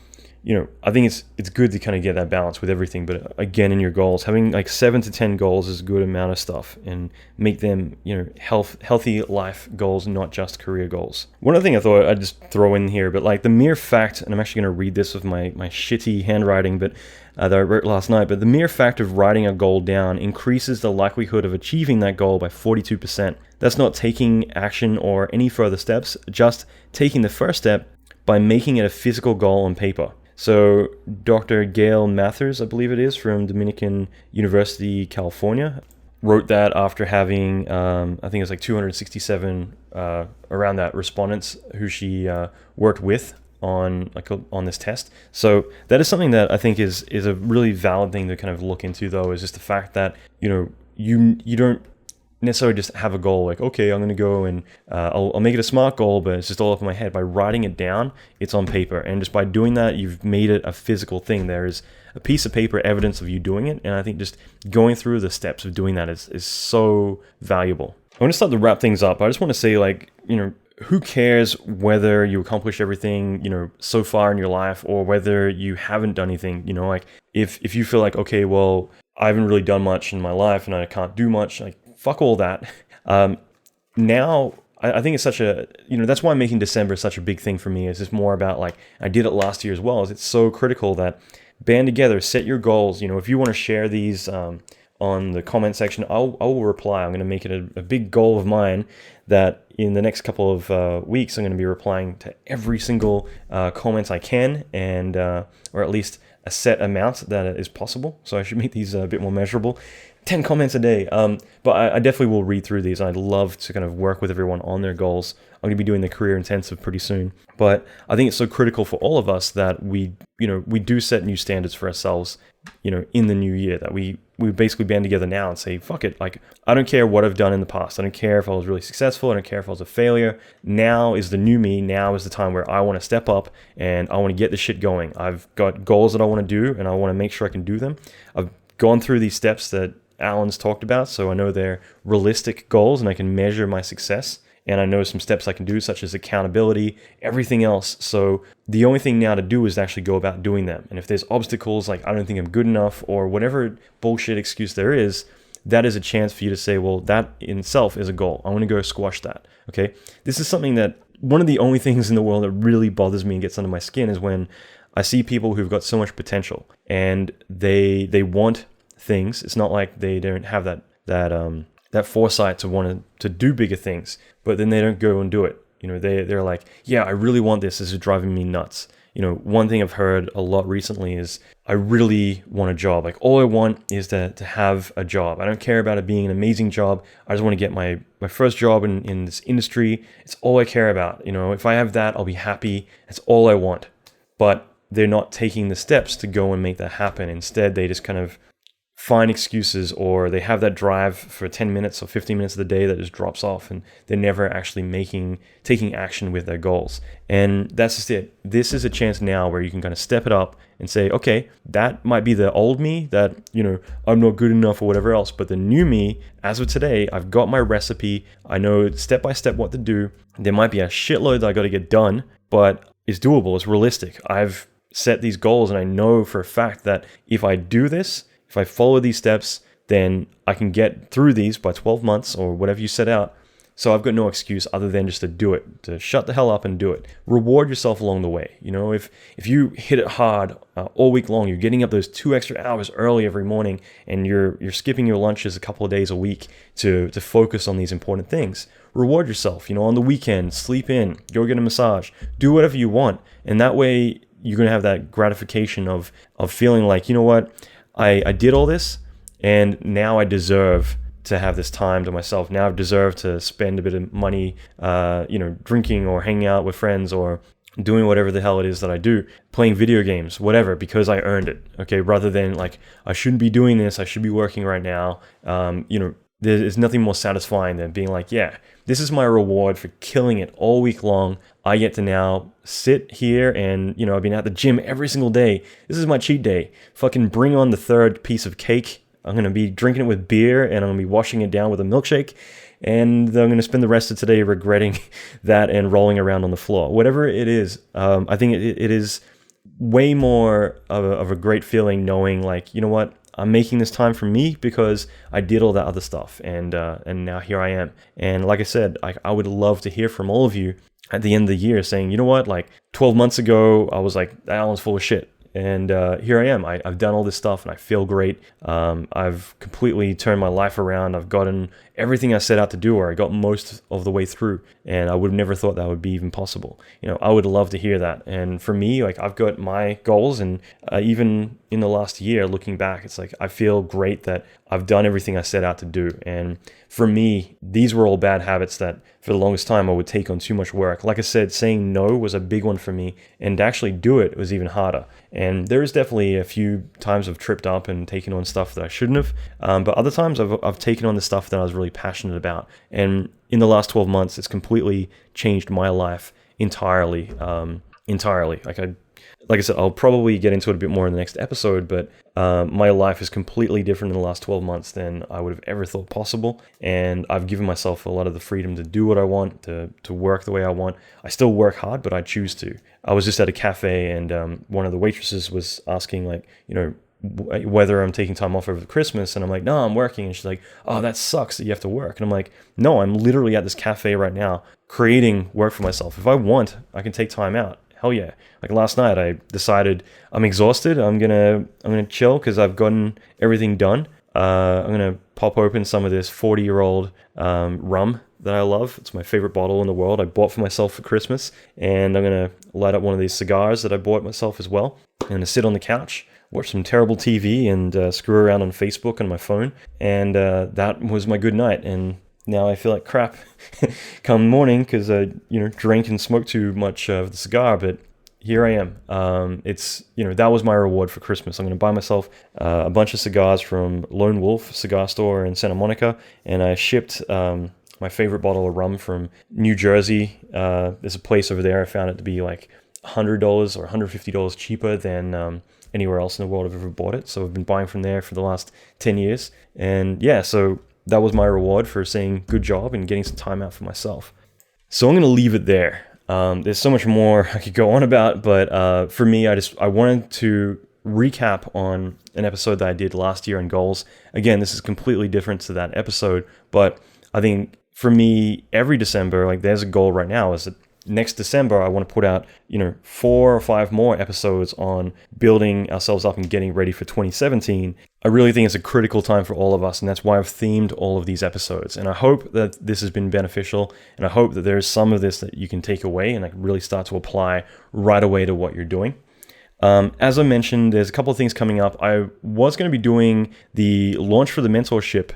Speaker 1: I think it's good to kind of get that balance with everything. But again, in your goals, having like 7 to 10 goals is a good amount of stuff, and make them, healthy life goals, not just career goals. One other thing I thought I'd just throw in here, but like the mere fact, and I'm actually going to read this with my shitty handwriting, but that I wrote last night, but the mere fact of writing a goal down increases the likelihood of achieving that goal by 42%. That's not taking action or any further steps, just taking the first step by making it a physical goal on paper. So Dr. Gail Mathers, I believe it is, from Dominican University, California, wrote that after having, I think it was like 267 around that respondents who she worked with on this test. So that is something that I think is a really valid thing to kind of look into, though, is just the fact that you don't necessarily just have a goal like, okay, I'm going to go and I'll make it a SMART goal, but it's just all up in my head. By writing it down, it's on paper, and just by doing that, you've made it a physical thing. There is a piece of paper evidence of you doing it, and I think just going through the steps of doing that is so valuable. I want to start to wrap things up. I just want to say, like, who cares whether you accomplish everything, so far in your life, or whether you haven't done anything, like if you feel like, okay, well, I haven't really done much in my life and I can't do much, like, fuck all that. Now, I think it's such a, that's why making December such a big thing for me. Is just more about like, I did it last year as well. Is it's so critical that band together, set your goals. If you want to share these on the comment section, I will reply. I'm going to make it a big goal of mine that in the next couple of weeks, I'm going to be replying to every single comment I can, and or at least a set amount that is possible. So I should make these a bit more measurable. 10 comments a day. But I definitely will read through these. I'd love to kind of work with everyone on their goals. I'm going to be doing the career intensive pretty soon. But I think it's so critical for all of us that we do set new standards for ourselves, in the new year, that we basically band together now and say, fuck it. Like, I don't care what I've done in the past. I don't care if I was really successful. I don't care if I was a failure. Now is the new me. Now is the time where I want to step up and I want to get this shit going. I've got goals that I want to do, and I want to make sure I can do them. I've gone through these steps that Alan's talked about, so I know they're realistic goals and I can measure my success, and I know some steps I can do, such as accountability, everything else. So the only thing now to do is actually go about doing them. And if there's obstacles like I don't think I'm good enough, or whatever bullshit excuse there is, that is a chance for you to say, well, that in itself is a goal. I want to go squash that. Okay, this is something that, one of the only things in the world that really bothers me and gets under my skin is when I see people who've got so much potential and they want things. It's not like they don't have that foresight to want to do bigger things, but then they don't go and do it. They're like, yeah, I really want this. This is driving me nuts. one thing I've heard a lot recently is I really want a job. Like all I want is to have a job. I don't care about it being an amazing job. I just want to get my first job in this industry. It's all I care about. If I have that, I'll be happy. That's all I want. But they're not taking the steps to go and make that happen. Instead, they just kind of find excuses, or they have that drive for 10 minutes or 15 minutes of the day that just drops off, and they're never actually taking action with their goals. And that's just it. This is a chance now where you can kind of step it up and say, okay, that might be the old me that, I'm not good enough or whatever else, but the new me, as of today, I've got my recipe. I know step by step what to do. There might be a shitload that I got to get done, but it's doable. It's realistic. I've set these goals, and I know for a fact that if I do this, if I follow these steps, then I can get through these by 12 months or whatever you set out. So I've got no excuse other than just to do it, to shut the hell up and do it. Reward yourself along the way. If you hit it hard all week long, you're getting up those 2 extra hours early every morning, and you're skipping your lunches a couple of days a week to focus on these important things. Reward yourself. On the weekend, sleep in, go get a massage, do whatever you want, and that way you're gonna have that gratification of feeling like, you know what, I did all this, and now I deserve to have this time to myself. Now I deserve to spend a bit of money, drinking or hanging out with friends or doing whatever the hell it is that I do, playing video games, whatever, because I earned it. Okay, rather than like, I shouldn't be doing this, I should be working right now. There's nothing more satisfying than being like, yeah, this is my reward for killing it all week long. I get to now sit here and, I've been at the gym every single day. This is my cheat day. Fucking bring on the third piece of cake. I'm going to be drinking it with beer, and I'm going to be washing it down with a milkshake. And I'm going to spend the rest of today regretting that and rolling around on the floor. Whatever it is, I think it is way more of a great feeling knowing like, you know what? I'm making this time for me because I did all that other stuff, and now here I am. And like I said, I would love to hear from all of you at the end of the year saying, you know what, like 12 months ago, I was like, that one's full of shit. And here I am. I've done all this stuff, and I feel great. I've completely turned my life around. I've gotten everything I set out to do, or I got most of the way through. And I would have never thought that would be even possible. I would love to hear that. And for me, like I've got my goals, and even in the last year, looking back, it's like I feel great that I've done everything I set out to do. And for me, these were all bad habits that for the longest time I would take on too much work. Like I said, saying no was a big one for me, and to actually do it was even harder. And there is definitely a few times I've tripped up and taken on stuff that I shouldn't have, but other times I've taken on the stuff that I was really passionate about. And in the last 12 months, it's completely changed my life entirely. Like I said, I'll probably get into it a bit more in the next episode, but my life is completely different in the last 12 months than I would have ever thought possible. And I've given myself a lot of the freedom to do what I want, to work the way I want. I still work hard, but I choose to. I was just at a cafe, and one of the waitresses was asking, like, whether I'm taking time off over Christmas, and I'm like, no, I'm working. And she's like, oh, that sucks that you have to work. And I'm like, no, I'm literally at this cafe right now creating work for myself. If I want, I can take time out. Hell yeah. Like last night, I decided I'm exhausted. I'm gonna chill because I've gotten everything done. I'm gonna pop open some of this 40-year-old rum that I love. It's my favorite bottle in the world. I bought for myself for Christmas, and I'm gonna light up one of these cigars that I bought myself as well. I'm gonna sit on the couch, watch some terrible TV, and screw around on Facebook on my phone. And that was my good night. And now I feel like crap come morning because I, drank and smoked too much of the cigar, but here I am. It's, that was my reward for Christmas. I'm going to buy myself a bunch of cigars from Lone Wolf Cigar Store in Santa Monica, and I shipped my favorite bottle of rum from New Jersey. There's a place over there. I found it to be like $100 or $150 cheaper than anywhere else in the world I've ever bought it. So I've been buying from there for the last 10 years. And yeah, so that was my reward for saying good job and getting some time out for myself. So I'm going to leave it there. There's so much more I could go on about, but for me, I wanted to recap on an episode that I did last year on goals. Again, this is completely different to that episode, but I think for me, every December, like there's a goal right now, is that next December, I want to put out, 4 or 5 more episodes on building ourselves up and getting ready for 2017. I really think it's a critical time for all of us, and that's why I've themed all of these episodes. And I hope that this has been beneficial, and I hope that there's some of this that you can take away and really start to apply right away to what you're doing. As I mentioned, there's a couple of things coming up. I was going to be doing the launch for the mentorship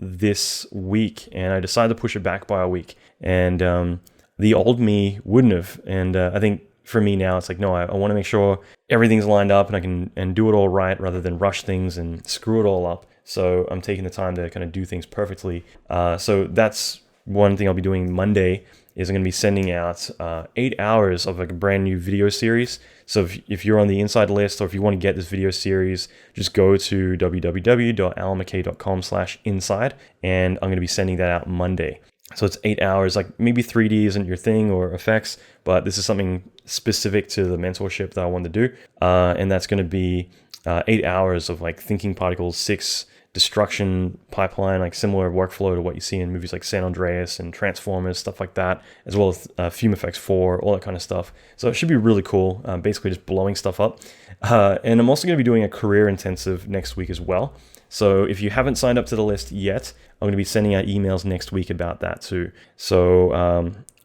Speaker 1: this week, and I decided to push it back by a week. And the old me wouldn't have. And I think for me now, it's like, no, I want to make sure everything's lined up and I can do it all right rather than rush things and screw it all up. So I'm taking the time to kind of do things perfectly. So that's one thing I'll be doing Monday. Is I'm going to be sending out 8 hours of a brand new video series. So if you're on the inside list, or if you want to get this video series, just go to www.alanmckay.com/inside, and I'm going to be sending that out Monday. So it's 8 hours, like maybe 3D isn't your thing or effects, but this is something specific to the mentorship that I want to do. And that's going to be 8 hours of like thinking particles, 6 destruction pipeline, like similar workflow to what you see in movies like San Andreas and Transformers, stuff like that, as well as Fume Effects 4, all that kind of stuff. So it should be really cool, basically just blowing stuff up. And I'm also going to be doing a career intensive next week as well. So if you haven't signed up to the list yet, I'm going to be sending out emails next week about that too. So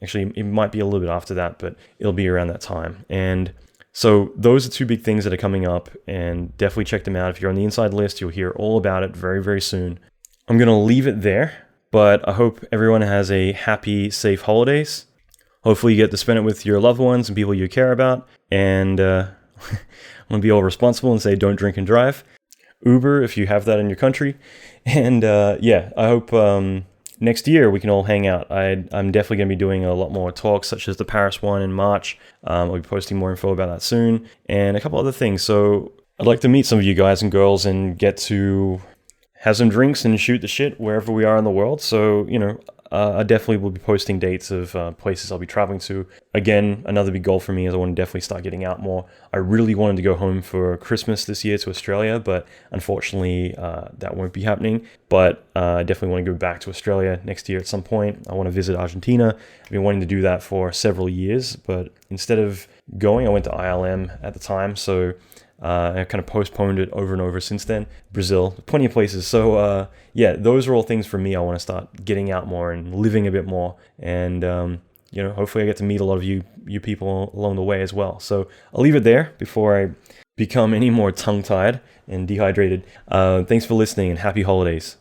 Speaker 1: actually, it might be a little bit after that, but it'll be around that time. And so those are 2 big things that are coming up, and definitely check them out. If you're on the inside list, you'll hear all about it very, very soon. I'm going to leave it there, but I hope everyone has a happy, safe holidays. Hopefully you get to spend it with your loved ones and people you care about. And I'm going to be all responsible and say don't drink and drive. Uber if you have that in your country. And I hope next year we can all hang out. I'm definitely going to be doing a lot more talks, such as the Paris one in March. I'll be posting more info about that soon, and a couple other things. So I'd like to meet some of you guys and girls and get to have some drinks and shoot the shit wherever we are in the world. So, I definitely will be posting dates of places I'll be traveling to. Again, another big goal for me is I want to definitely start getting out more. I really wanted to go home for Christmas this year to Australia, but unfortunately that won't be happening. But I definitely want to go back to Australia next year at some point. I want to visit Argentina. I've been wanting to do that for several years, but instead of going, I went to ILM at the time. So I kind of postponed it over and over since then. Brazil, plenty of places. So those are all things for me. I want to start getting out more and living a bit more. And, hopefully I get to meet a lot of you people along the way as well. So I'll leave it there before I become any more tongue-tied and dehydrated. Thanks for listening, and happy holidays.